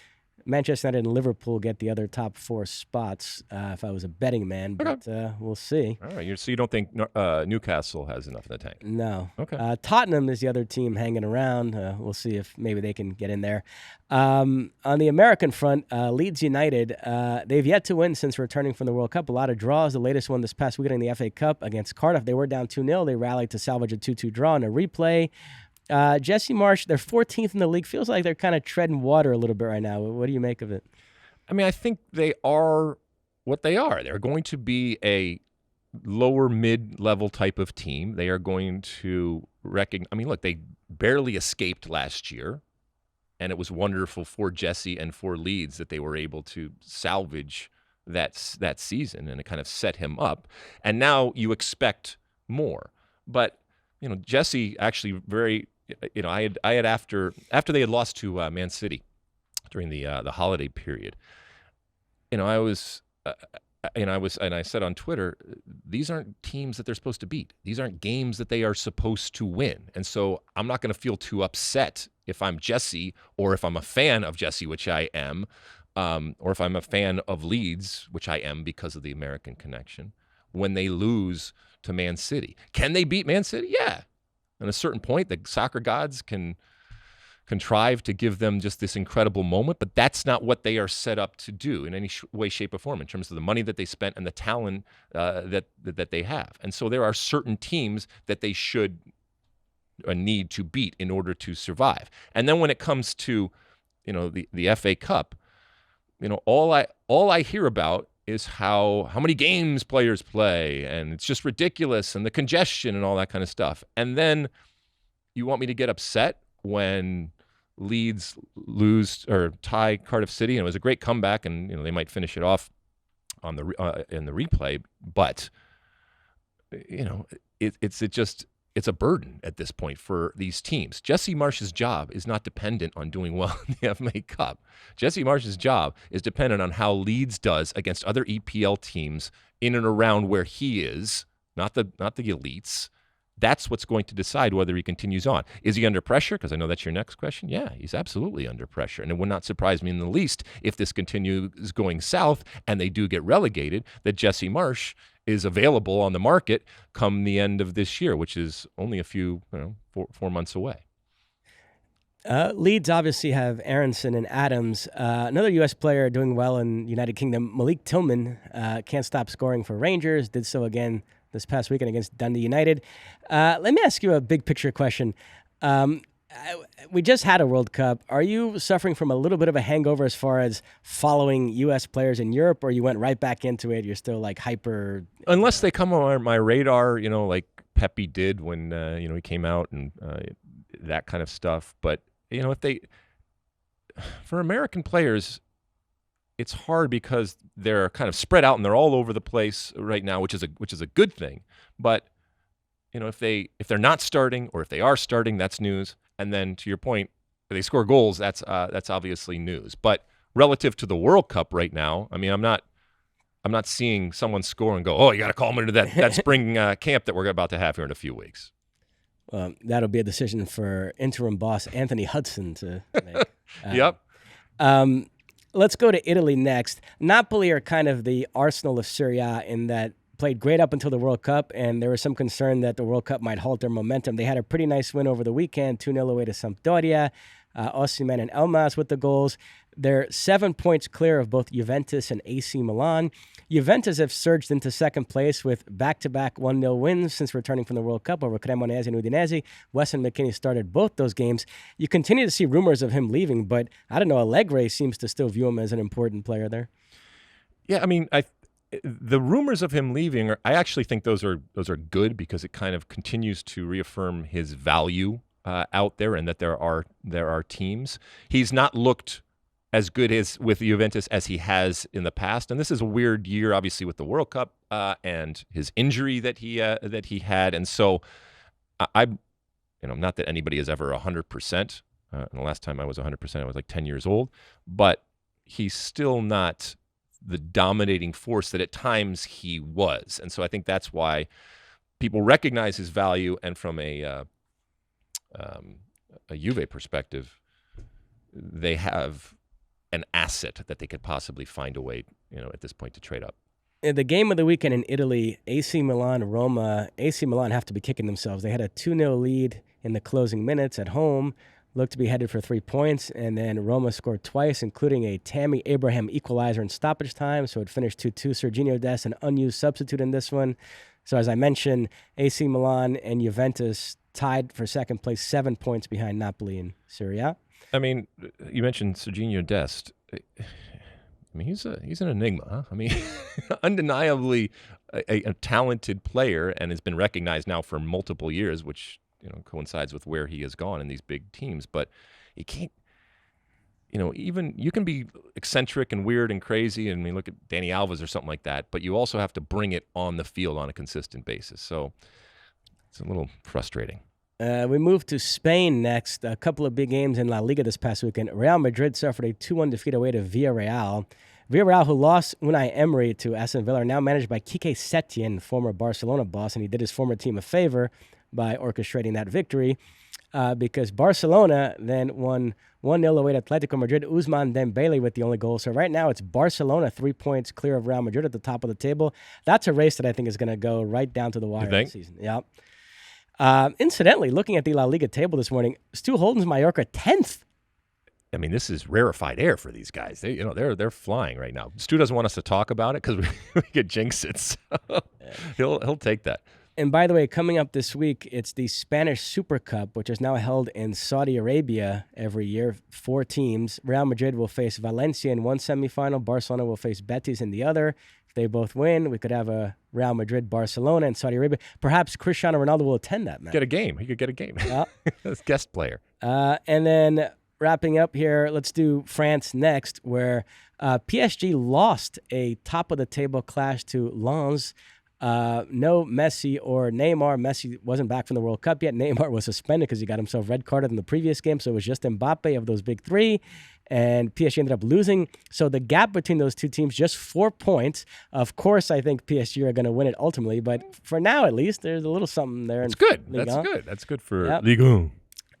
Manchester United and Liverpool get the other top 4 spots if I was a betting man, but we'll see. All right, so you don't think Newcastle has enough in the tank? No. Okay. Tottenham is the other team hanging around. We'll see if maybe they can get in there. On the American front, Leeds United, they've yet to win since returning from the World Cup. A lot of draws. The latest one this past weekend in the FA Cup against Cardiff. They were down 2-0. They rallied to salvage a 2-2 draw in a replay. Jesse Marsch, they're 14th in the league. Feels like they're kind of treading water a little bit right now. What do you make of it? I mean, I think they are what they are. They're going to be a lower mid-level type of team. They are going to look, they barely escaped last year, and it was wonderful for Jesse and for Leeds that they were able to salvage that season, and it kind of set him up. And now you expect more. But, Jesse actually I had after they had lost to Man City during the holiday period, I said on Twitter, these aren't teams that they're supposed to beat. These aren't games that they are supposed to win. And so I'm not going to feel too upset if I'm Jesse, or if I'm a fan of Jesse, which I am, or if I'm a fan of Leeds, which I am because of the American connection, when they lose to Man City. Can they beat Man City? Yeah. At a certain point, the soccer gods can contrive to give them just this incredible moment, but that's not what they are set up to do in any way, shape, or form in terms of the money that they spent and the talent that they have. And so there are certain teams that they should need to beat in order to survive. And then when it comes to, the FA Cup, all I hear about is how many games players play, and it's just ridiculous, and the congestion and all that kind of stuff. And then you want me to get upset when Leeds lose or tie Cardiff City, and it was a great comeback, and they might finish it off on the in the replay, but it's a burden at this point for these teams. Jesse Marsch's job is not dependent on doing well in the FA Cup. Jesse Marsch's job is dependent on how Leeds does against other EPL teams in and around where he is, not the elites. That's what's going to decide whether he continues on. Is he under pressure? Because I know that's your next question. Yeah, he's absolutely under pressure. And it would not surprise me in the least if this continues going south and they do get relegated, that Jesse Marsch is available on the market come the end of this year, which is only a few, 4 months away. Leeds obviously have Aronson and Adams. Another U.S. player doing well in United Kingdom, Malik Tillman, can't stop scoring for Rangers. Did so again this past weekend against Dundee United. Let me ask you a big picture question. We just had a World Cup. Are you suffering from a little bit of a hangover as far as following U.S. players in Europe, or you went right back into it? You're still like hyper... Unless they come on my radar, like Pepe did when, he came out and that kind of stuff. But, for American players, it's hard because they're kind of spread out and they're all over the place right now, which is a good thing. But, if they're not starting or if they are starting, that's news. And then to your point, if they score goals, that's obviously news. But relative to the World Cup right now, I mean, I'm not seeing someone score and go, oh, you got to call them into that spring camp that we're about to have here in a few weeks. That'll be a decision for interim boss Anthony Hudson to make. Yep. Let's go to Italy next. Napoli are kind of the Arsenal of Serie A in that played great up until the World Cup, and there was some concern that the World Cup might halt their momentum. They had a pretty nice win over the weekend, 2-0 away to Sampdoria. Osimhen and Elmas with the goals. They're 7 points clear of both Juventus and AC Milan. Juventus have surged into second place with back-to-back 1-0 wins since returning from the World Cup over Cremonese and Udinese. Weston McKennie started both those games. You continue to see rumors of him leaving, but I don't know, Allegri seems to still view him as an important player there. Yeah, I mean, the rumors of him leaving, I actually think those are good because it kind of continues to reaffirm his value out there and that there are teams. He's not looked as good as with Juventus as he has in the past, and this is a weird year, obviously, with the World Cup and his injury that he had, and so not that anybody is ever 100%. And the last time I was 100%, I was like 10 years old, but he's still not the dominating force that at times he was. And so I think that's why people recognize his value. And from a Juve perspective, they have an asset that they could possibly find a way, at this point to trade up. In the game of the weekend in Italy, AC Milan, Roma. AC Milan have to be kicking themselves. They had a 2-0 lead in the closing minutes at home. Looked to be headed for 3 points, and then Roma scored twice, including a Tammy Abraham equalizer in stoppage time, so it finished 2-2. Serginho Dest, an unused substitute in this one. So as I mentioned, AC Milan and Juventus tied for second place, 7 points behind Napoli and Serie A. I mean, you mentioned Serginho Dest. I mean, he's an enigma, huh? I mean, undeniably a talented player and has been recognized now for multiple years, which coincides with where he has gone in these big teams. But he can't, even you can be eccentric and weird and crazy. And I mean, look at Danny Alves or something like that. But you also have to bring it on the field on a consistent basis. So it's a little frustrating. We move to Spain next. A couple of big games in La Liga this past weekend. Real Madrid suffered a 2-1 defeat away to Villarreal. Villarreal, who lost Unai Emery to Aston Villa, are now managed by Quique Setién, former Barcelona boss, and he did his former team a favor by orchestrating that victory because Barcelona then won 1-0 away to Atletico Madrid. Ousmane Dembele with the only goal. So right now it's Barcelona 3 points clear of Real Madrid at the top of the table. That's a race that I think is going to go right down to the wire this season. Yeah. Incidentally, looking at the La Liga table this morning, Stu Holden's Mallorca 10th. I mean, this is rarefied air for these guys. They're flying right now. Stu doesn't want us to talk about it because we could jinx it. So he'll take that. And by the way, coming up this week, it's the Spanish Super Cup, which is now held in Saudi Arabia every year. 4 teams. Real Madrid will face Valencia in one semifinal. Barcelona will face Betis in the other. If they both win, we could have a Real Madrid-Barcelona in Saudi Arabia. Perhaps Cristiano Ronaldo will attend that match. Get a game. He could get a game. Yeah. As guest player. And then wrapping up here, let's do France next, where PSG lost a top-of-the-table clash to Lens. No Messi or Neymar. Messi wasn't back from the World Cup yet. Neymar was suspended because he got himself red carded in the previous game, so it was just Mbappe of those big three, and PSG ended up losing. So the gap between those two teams, just 4 points. Of course, I think PSG are going to win it ultimately, but for now at least, there's a little something there. That's good. That's good for Ligue 1.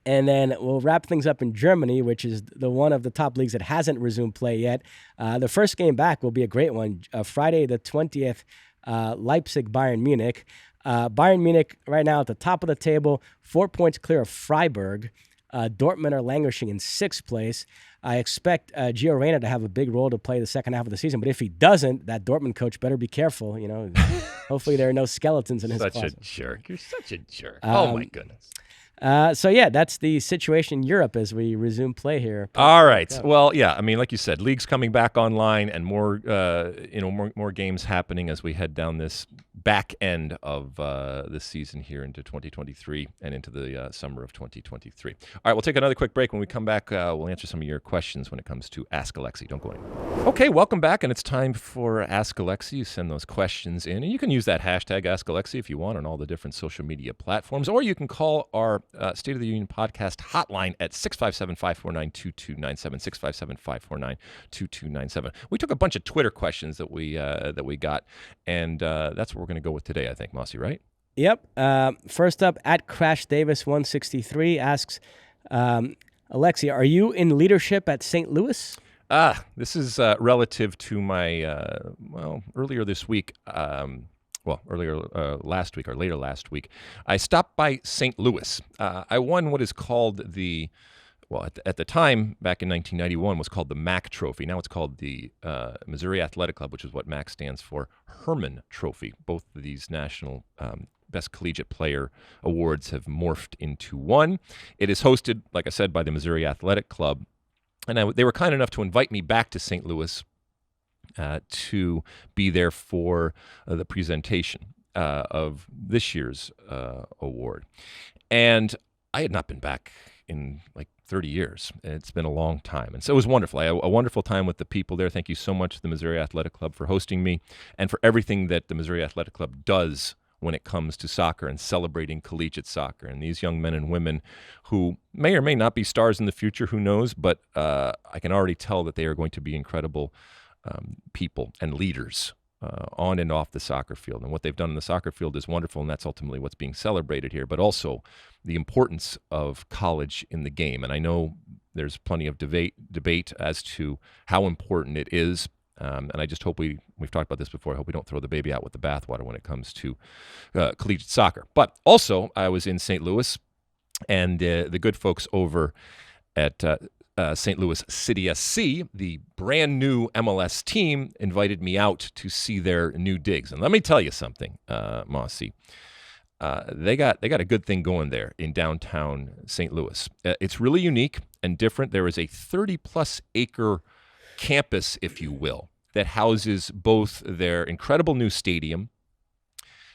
And then we'll wrap things up in Germany, which is the one of the top leagues that hasn't resumed play yet. The first game back will be a great one. Friday the 20th, Leipzig, Bayern Munich. Bayern Munich right now at the top of the table, 4 points clear of Freiburg. Dortmund are languishing in 6th place. I expect Gio Reyna to have a big role to play the second half of the season, but if he doesn't, that Dortmund coach better be careful. Hopefully there are no skeletons in his closet. Such a jerk. You're such a jerk. Oh, my goodness. So, yeah, that's the situation in Europe as we resume play here. All right. Well, yeah, I mean, like you said, league's coming back online and more games happening as we head down this back end of this season here into 2023 and into the summer of 2023. All right, we'll take another quick break. When we come back, we'll answer some of your questions when it comes to Ask Alexi. Don't go anywhere. Okay, welcome back, and it's time for Ask Alexi. You send those questions in, and you can use that hashtag Ask Alexi if you want on all the different social media platforms, or you can call our State of the Union podcast hotline at 657-549-2297, 657-549-2297. We took a bunch of Twitter questions that we got, and that's what we're going to go with today, I think, Mosse, right? Yep. First up, at Crash Davis 163 asks, Alexi, are you in leadership at St. Louis? This is relative to my, earlier this week, last week or later last week, I stopped by St. Louis. I won what is called at the time, back in 1991, was called the MAC Trophy. Now it's called the Missouri Athletic Club, which is what MAC stands for, Herman Trophy. Both of these national Best Collegiate Player awards have morphed into one. It is hosted, like I said, by the Missouri Athletic Club. And they were kind enough to invite me back to St. Louis to be there for the presentation of this year's award. And I had not been back in like 30 years. It's been a long time. And so it was wonderful. I had a wonderful time with the people there. Thank you so much to the Missouri Athletic Club for hosting me and for everything that the Missouri Athletic Club does when it comes to soccer and celebrating collegiate soccer. And these young men and women who may or may not be stars in the future, who knows, but I can already tell that they are going to be incredible people and leaders on and off the soccer field. And what they've done in the soccer field is wonderful, and that's ultimately what's being celebrated here, but also the importance of college in the game. And I know there's plenty of debate as to how important it is. And I just hope we've talked about this before. I hope we don't throw the baby out with the bathwater when it comes to collegiate soccer. But also, I was in St. Louis, and the good folks over at St. Louis City SC, the brand new MLS team, invited me out to see their new digs. And let me tell you something, Mosse. They got a good thing going there in downtown St. Louis. It's really unique and different. There is a 30-plus acre campus, if you will, that houses both their incredible new stadium,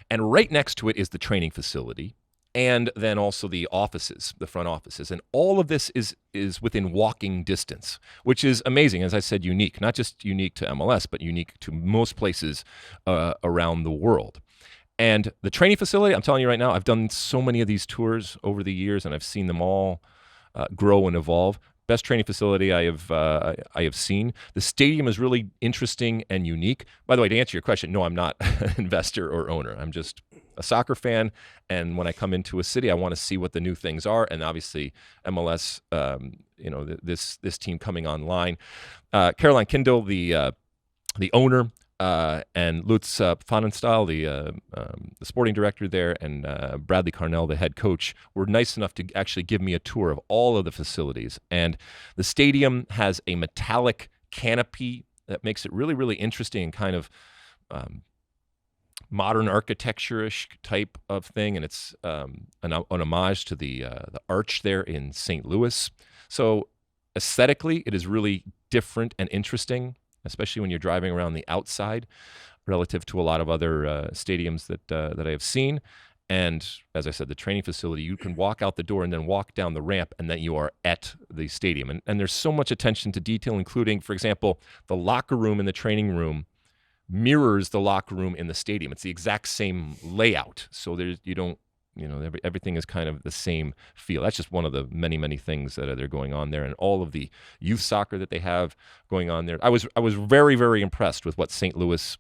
and right next to it is the training facility, and then also the offices, the front offices. And all of this is within walking distance, which is amazing. As I said, unique, not just unique to MLS, but unique to most places around the world. And the training facility, I'm telling you right now, I've done so many of these tours over the years, and I've seen them all grow and evolve. Best training facility I have seen. The stadium is really interesting and unique. By the way, to answer your question, no, I'm not an investor or owner. I'm just a soccer fan, and when I come into a city, I want to see what the new things are. And obviously, MLS, this team coming online. Caroline Kindle, the owner, and Lutz Pfannenstahl, the sporting director there, and Bradley Carnell, the head coach, were nice enough to actually give me a tour of all of the facilities. And the stadium has a metallic canopy that makes it really, really interesting and kind of modern architecture-ish type of thing. And it's an homage to the arch there in St. Louis. So aesthetically, it is really different and interesting, especially when you're driving around the outside relative to a lot of other stadiums that I have seen. And as I said, the training facility, you can walk out the door and then walk down the ramp, and then you are at the stadium. And there's so much attention to detail, including, for example, the locker room in the training room mirrors the locker room in the stadium. It's the exact same layout. So everything is kind of the same feel. That's just one of the many, many things that are going on there, and all of the youth soccer that they have going on there. I was very, very impressed with what St. Louis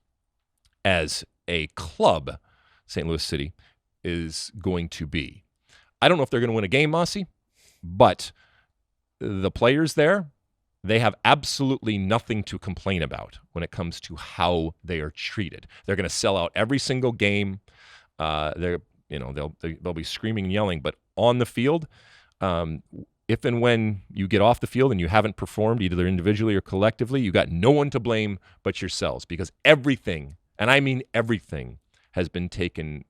as a club, St. Louis City, is going to be. I don't know if they're going to win a game, Mosse, but the players there they have absolutely nothing to complain about when it comes to how they are treated. They're going to sell out every single game. They'll be screaming and yelling, but on the field, if and when you get off the field and you haven't performed either individually or collectively, you got no one to blame but yourselves, because everything, and I mean everything, has been taken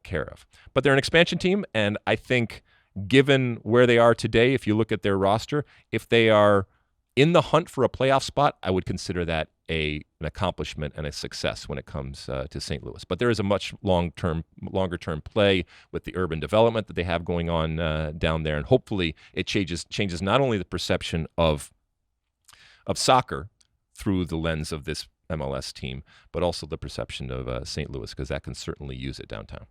care of. But they're an expansion team, and I think given where they are today, if you look at their roster, if they are in the hunt for a playoff spot, I would consider that an accomplishment and a success when it comes to St. Louis. But there is a much longer term play with the urban development that they have going on down there, and hopefully it changes not only the perception of soccer through the lens of this MLS team, but also the perception of St. Louis, because that can certainly use it downtown.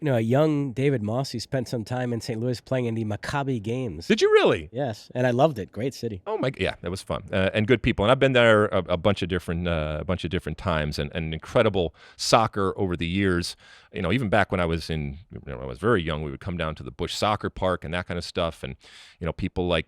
A young David Mosse spent some time in St. Louis playing in the Maccabi games. Did you really? Yes, and I loved it. Great city. Oh my, yeah, that was fun and good people. And I've been there a bunch of different times, and incredible soccer over the years. Even back when I was I was very young, we would come down to the Bush Soccer Park and that kind of stuff. And people like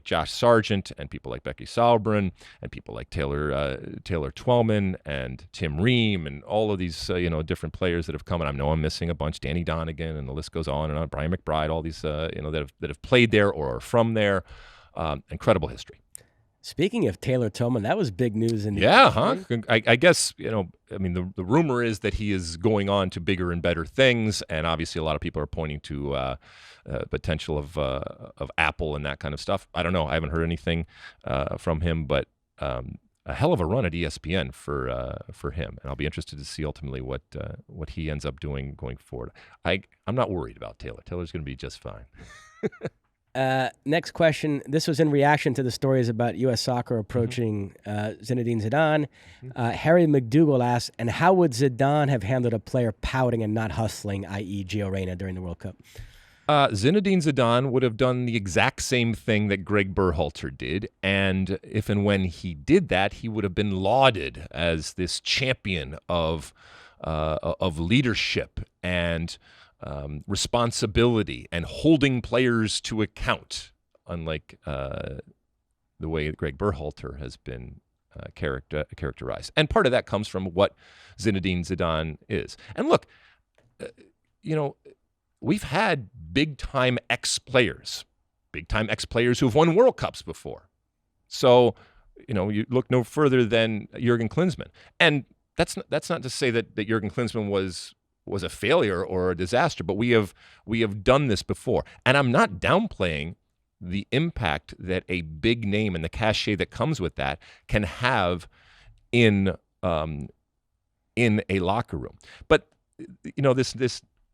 Josh Sargent and people like Becky Sauerbrunn and people like Taylor Twellman and Tim Ream and all of these different players that have come. And I know I'm missing a bunch, Danny Donegan, and the list goes on and on. Brian McBride, all these that have played there or are from there. Incredible history. Speaking of Taylor Twellman, that was big news in the I guess the rumor is that he is going on to bigger and better things, and obviously a lot of people are pointing to potential of Apple and that kind of stuff. I don't know. I haven't heard anything from him, but a hell of a run at ESPN for him, and I'll be interested to see ultimately what he ends up doing going forward. I'm not worried about Taylor. Taylor's going to be just fine. Next question. This was in reaction to the stories about U.S. soccer approaching Zinedine Zidane. Harry McDougall asked, and how would Zidane have handled a player pouting and not hustling, i.e. Gio Reyna, during the World Cup? Zinedine Zidane would have done the exact same thing that Gregg Berhalter did, and if and when he did that, he would have been lauded as this champion of leadership and responsibility and holding players to account, unlike the way Gregg Berhalter has been characterized. And part of that comes from what Zinedine Zidane is. And look, we've had big-time ex-players who've won World Cups before. So, you look no further than Jurgen Klinsmann. And that's not to say that Jurgen Klinsmann was a failure or a disaster, but we have done this before. And I'm not downplaying the impact that a big name and the cachet that comes with that can have in a locker room. But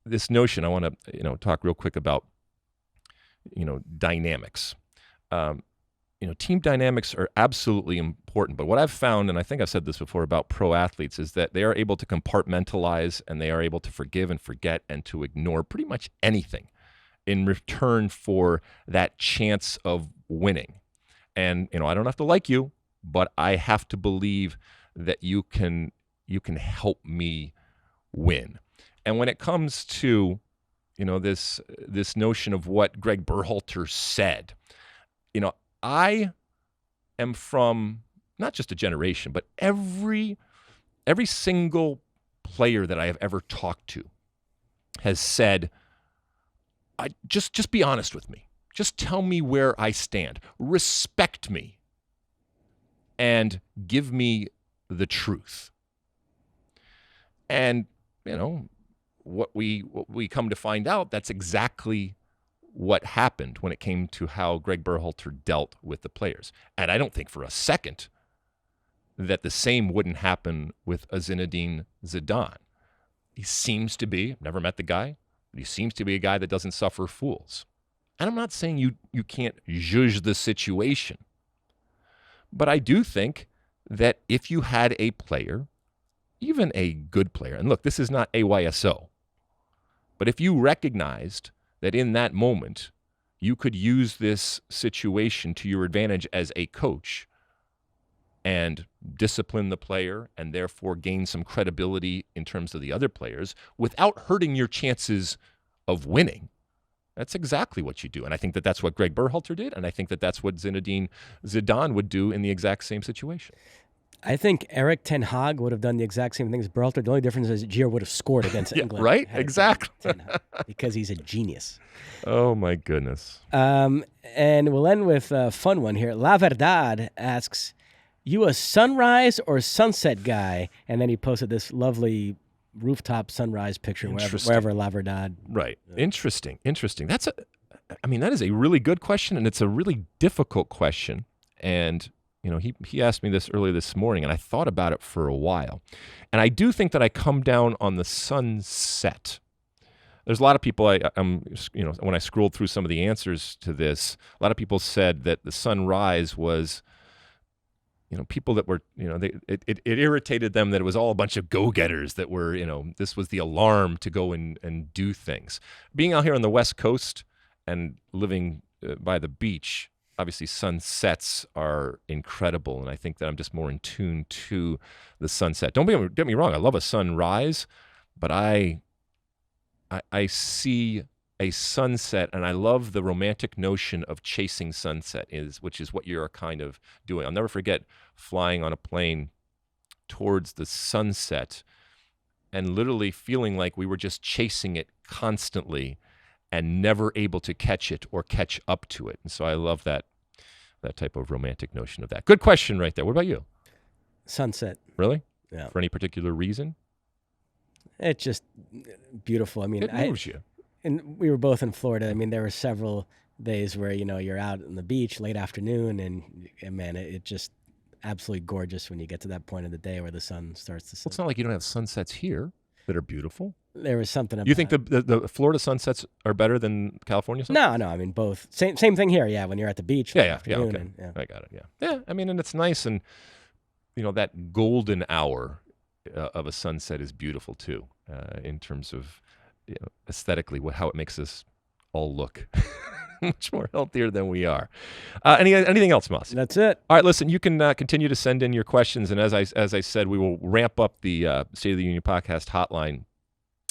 this notion, I want to talk real quick about dynamics. Team dynamics are absolutely important. But what I've found, and I think I've said this before about pro athletes, is that they are able to compartmentalize and they are able to forgive and forget and to ignore pretty much anything in return for that chance of winning. And, I don't have to like you, but I have to believe that you can help me win. And when it comes to, this notion of what Gregg Berhalter said, I am from not just a generation, but every single player that I have ever talked to has said, just be honest with me. Just tell me where I stand. Respect me and give me the truth. And, what we come to find out, that's exactly what happened when it came to how Gregg Berhalter dealt with the players. And I don't think for a second that the same wouldn't happen with a Zinedine Zidane. He seems to be, never met the guy, but he seems to be a guy that doesn't suffer fools. And I'm not saying you can't judge the situation, but I do think that if you had a player, even a good player, and look, this is not AYSO, but if you recognized that in that moment you could use this situation to your advantage as a coach and discipline the player and therefore gain some credibility in terms of the other players without hurting your chances of winning, That's exactly what you do. And I think that that's what Gregg Berhalter did, and I think that that's what Zinedine Zidane would do in the exact same situation. I think Eric Ten Hag would have done the exact same thing as Berhalter. The only difference is Gio would have scored against England. Right? Exactly. Because he's a genius. Oh, my goodness. And we'll end with a fun one here. La Verdad asks, you a sunrise or sunset guy? And then he posted this lovely rooftop sunrise picture wherever La Verdad. Right. Interesting. That is a really good question, and it's a really difficult question. And he asked me this earlier this morning, and I thought about it for a while. And I do think that I come down on the sunset. There's a lot of people, when I scrolled through some of the answers to this, a lot of people said that the sunrise was, people that were, it irritated them that it was all a bunch of go-getters that were, this was the alarm to go and do things. Being out here on the West Coast and living by the beach, obviously sunsets are incredible, and I think that I'm just more in tune to the sunset. Don't get me wrong, I love a sunrise, but I see a sunset, and I love the romantic notion of chasing sunset, which is what you're kind of doing. I'll never forget flying on a plane towards the sunset and literally feeling like we were just chasing it constantly and never able to catch it or catch up to it. And so I love that type of romantic notion of that. Good question right there. What about you? Sunset. Really? Yeah. For any particular reason? It's just beautiful. I mean, it moves you. And we were both in Florida. I mean, there were several days where, you're out on the beach late afternoon, and man, it just absolutely gorgeous when you get to that point of the day where the sun starts to set. Well, it's not like you don't have sunsets here that are beautiful. There was something about You think the Florida sunsets are better than California sunsets? No. I mean, both. Same thing here, yeah, when you're at the beach. Yeah, okay. I got it, yeah. Yeah, I mean, and it's nice, and, that golden hour of a sunset is beautiful, too, in terms of aesthetically, how it makes us all look much more healthier than we are. Anything else, Mosse? That's it. All right, listen, you can continue to send in your questions, and as I said, we will ramp up the State of the Union podcast hotline.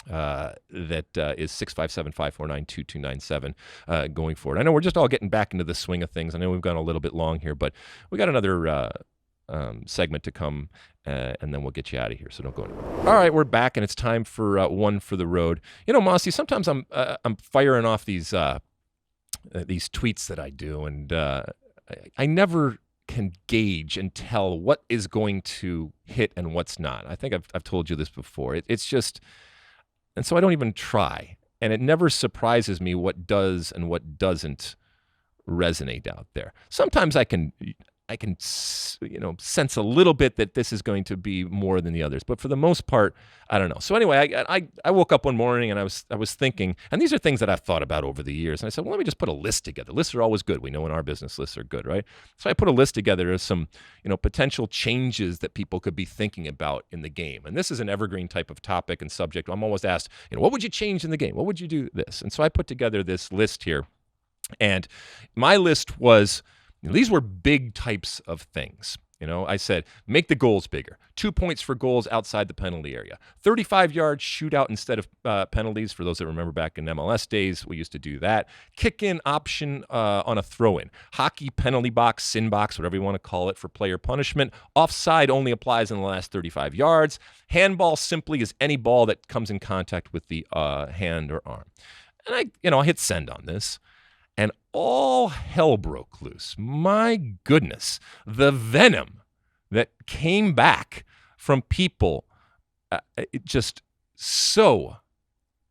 That is 657-549-2297 going forward. I know we're just all getting back into the swing of things. I know we've gone a little bit long here, but we got another segment to come, and then we'll get you out of here, so don't go anywhere. All right, we're back, and it's time for one for the road. Mosse, sometimes I'm firing off these tweets that I do, and I never can gauge and tell what is going to hit and what's not. I think I've told you this before. It's just... And so I don't even try. And it never surprises me what does and what doesn't resonate out there. Sometimes I can sense a little bit that this is going to be more than the others. But for the most part, I don't know. So anyway, I woke up one morning and I was thinking, and these are things that I've thought about over the years. And I said, well, let me just put a list together. Lists are always good. We know in our business lists are good, right? So I put a list together of some, potential changes that people could be thinking about in the game. And this is an evergreen type of topic and subject. I'm always asked, what would you change in the game? What would you do this? And so I put together this list here. And my list was, these were big types of things. I said, make the goals bigger. 2 points for goals outside the penalty area. 35-yard shootout instead of penalties. For those that remember back in MLS days, we used to do that. Kick-in option on a throw-in. Hockey penalty box, sin box, whatever you want to call it, for player punishment. Offside only applies in the last 35 yards. Handball simply is any ball that comes in contact with the hand or arm. And I hit send on this. And all hell broke loose. My goodness, the venom that came back from people just so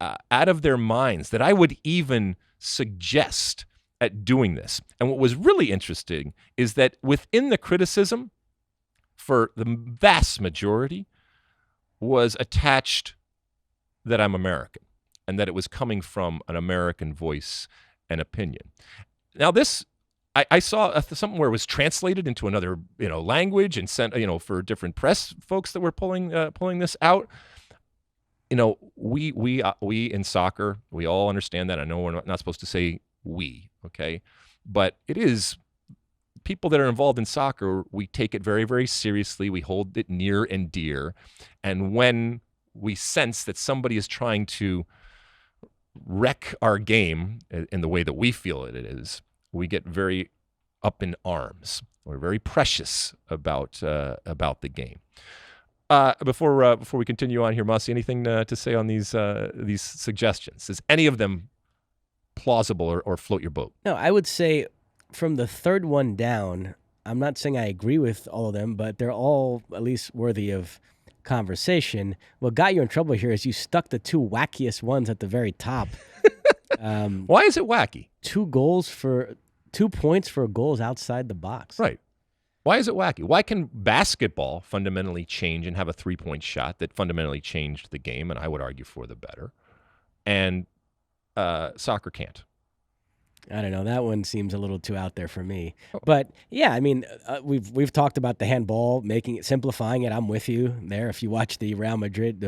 out of their minds that I would even suggest at doing this. And what was really interesting is that within the criticism, for the vast majority, was attached that I'm American and that it was coming from an American voice and opinion. Now this, I saw something where it was translated into another, language and sent, for different press folks that were pulling this out. We in soccer, we all understand that. I know we're not supposed to say we, okay, but it is people that are involved in soccer. We take it very, very seriously. We hold it near and dear, and when we sense that somebody is trying to wreck our game in the way that we feel it is, we get very up in arms. We're very precious about the game. Before we continue on here, Mosse, anything to say on these suggestions? Is any of them plausible or float your boat? No, I would say from the third one down, I'm not saying I agree with all of them, but they're all at least worthy of conversation. What got you in trouble here is you stuck the two wackiest ones at the very top. Why is it wacky? 2 points for goals outside the box. Right. Why is it wacky? Why can basketball fundamentally change and have a 3-point shot that fundamentally changed the game, and I would argue for the better, and soccer can't? I don't know. That one seems a little too out there for me. But yeah, I mean, we've talked about the handball, simplifying it. I'm with you there. If you watch the Real Madrid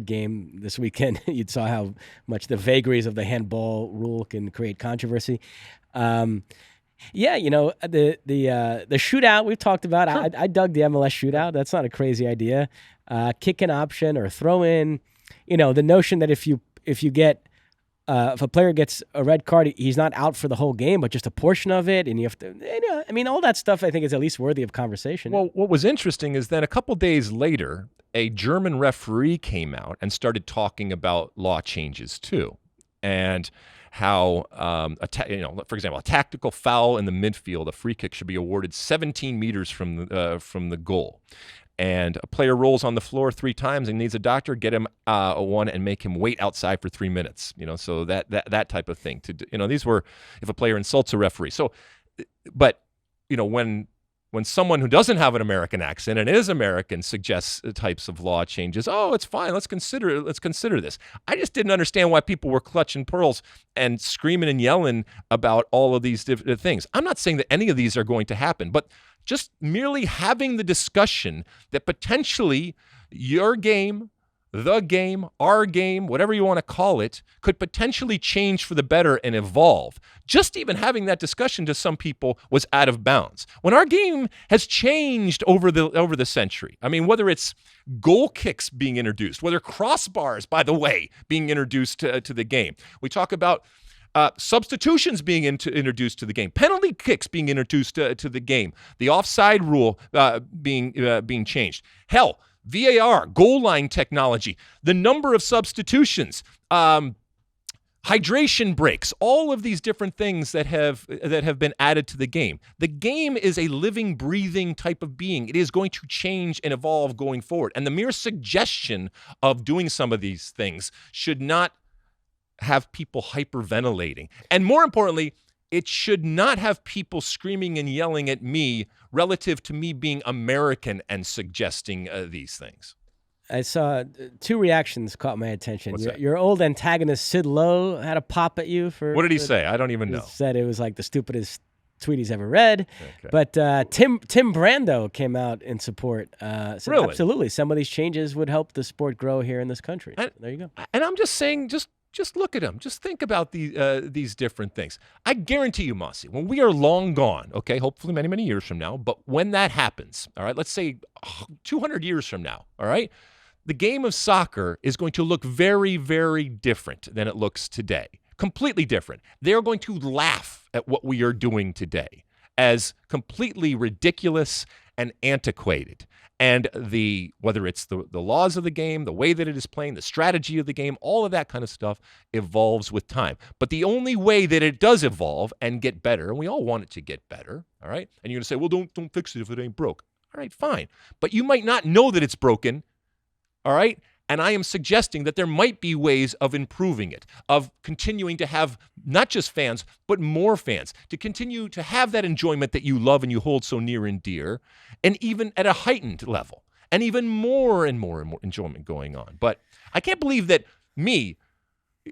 game this weekend, you saw how much the vagaries of the handball rule can create controversy. Yeah, the shootout we've talked about. Sure. I dug the MLS shootout. That's not a crazy idea. Kick an option or throw in. The notion that if a player gets a red card, he's not out for the whole game, but just a portion of it, and you have to. All that stuff I think is at least worthy of conversation. Well, what was interesting is then a couple days later, a German referee came out and started talking about law changes too, and how, for example, a tactical foul in the midfield, a free kick should be awarded 17 meters from the goal. And a player rolls on the floor 3 times and needs a doctor, get him a one and make him wait outside for 3 minutes. So that type of thing. These were if a player insults a referee. So, but when someone who doesn't have an American accent and is American suggests types of law changes, it's fine. Let's consider this. I just didn't understand why people were clutching pearls and screaming and yelling about all of these different things. I'm not saying that any of these are going to happen, but just merely having the discussion that potentially your game, the game, our game, whatever you want to call it, could potentially change for the better and evolve. Just even having that discussion to some people was out of bounds. When our game has changed over the century, whether it's goal kicks being introduced, whether crossbars, by the way, being introduced to the game. We talk about substitutions being introduced to the game, penalty kicks being introduced to the game, the offside rule being changed. Hell, VAR, goal line technology, the number of substitutions, hydration breaks, all of these different things that have been added to the game. The game is a living, breathing type of being. It is going to change and evolve going forward. And the mere suggestion of doing some of these things should not have people hyperventilating. And more importantly, it should not have people screaming and yelling at me relative to me being American and suggesting these things. I saw 2 reactions caught my attention. What's that? Your old antagonist, Sid Lowe, had a pop at you for... What did he say? I don't even know. He said it was like the stupidest tweet he's ever read. Okay. But Tim Brando came out in support. Said Really? Absolutely. Some of these changes would help the sport grow here in this country. There you go. And I'm just saying, just look at them. Just think about these different things. I guarantee you, Mosse, when we are long gone, okay, hopefully many, many years from now, but when that happens, all right, let's say 200 years from now, all right, the game of soccer is going to look very, very different than it looks today. Completely different. They're going to laugh at what we are doing today as completely ridiculous and antiquated. And whether it's the laws of the game, the way that it is playing, the strategy of the game, all of that kind of stuff evolves with time. But the only way that it does evolve and get better, and we all want it to get better, all right? And you're going to say, well, don't fix it if it ain't broke. All right, fine. But you might not know that it's broken, all right? And I am suggesting that there might be ways of improving it, of continuing to have not just fans, but more fans, to continue to have that enjoyment that you love and you hold so near and dear, and even at a heightened level, and even more and more enjoyment going on. But I can't believe that me,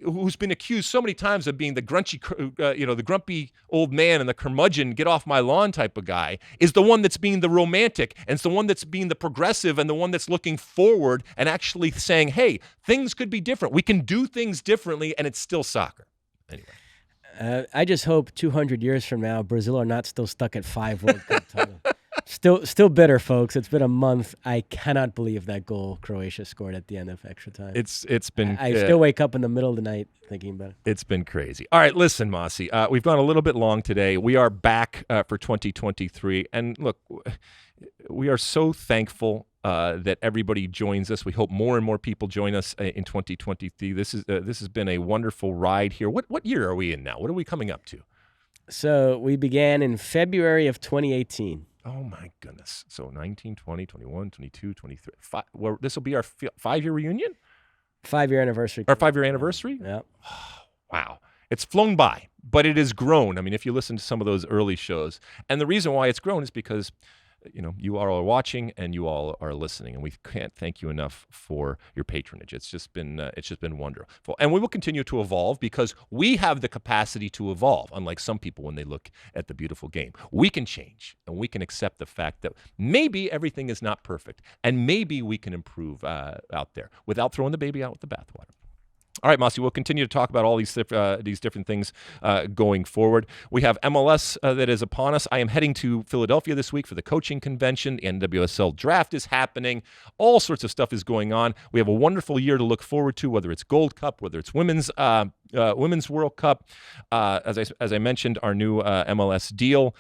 who's been accused so many times of being the the grumpy old man and the curmudgeon, get off my lawn type of guy, is the one that's being the romantic, and it's the one that's being the progressive, and the one that's looking forward and actually saying, hey, things could be different. We can do things differently, and it's still soccer. Anyway. I just hope 200 years from now, Brazil are not still stuck at 5 World Cup titles. Still bitter, folks. It's been a month. I cannot believe that goal Croatia scored at the end of extra time. It's been. I still wake up in the middle of the night thinking about it. It's been crazy. All right, listen, Mosse. We've gone a little bit long today. We are back for 2023, and look, we are so thankful that everybody joins us. We hope more and more people join us in 2023. This has been a wonderful ride here. What year are we in now? What are we coming up to? So we began in February of 2018. Oh, my goodness. So 19, 20, 21, 22, 23. This will be our 5-year reunion? 5-year anniversary. Our 5-year anniversary? Yeah. Wow. It's flown by, but it has grown. I mean, if you listen to some of those early shows, and the reason why it's grown is because you all are watching and you all are listening, and we can't thank you enough for your patronage. It's just been wonderful, and we will continue to evolve because we have the capacity to evolve. Unlike some people, when they look at the beautiful game, we can change and we can accept the fact that maybe everything is not perfect, and maybe we can improve out there without throwing the baby out with the bathwater. All right, Mosse, we'll continue to talk about all these different things going forward. We have MLS that is upon us. I am heading to Philadelphia this week for the coaching convention. The NWSL draft is happening. All sorts of stuff is going on. We have a wonderful year to look forward to, whether it's Gold Cup, whether it's Women's World Cup. As I mentioned, our new MLS deal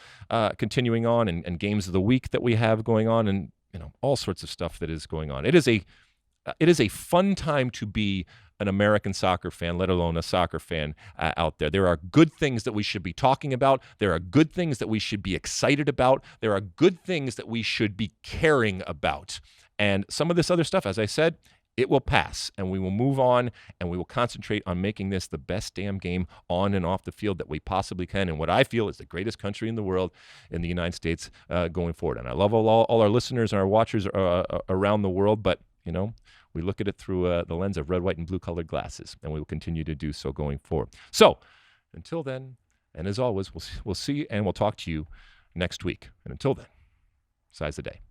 continuing on, and games of the week that we have going on, and all sorts of stuff that is going on. It is a fun time to be an American soccer fan, let alone a soccer fan out there. There are good things that we should be talking about. There are good things that we should be excited about. There are good things that we should be caring about. And some of this other stuff, as I said, it will pass, and we will move on, and we will concentrate on making this the best damn game on and off the field that we possibly can, and what I feel is the greatest country in the world, in the United States, going forward. And I love all our listeners and our watchers around the world, but, we look at it through the lens of red, white, and blue-colored glasses, and we will continue to do so going forward. So, until then, and as always, we'll see and we'll talk to you next week. And until then, size the day.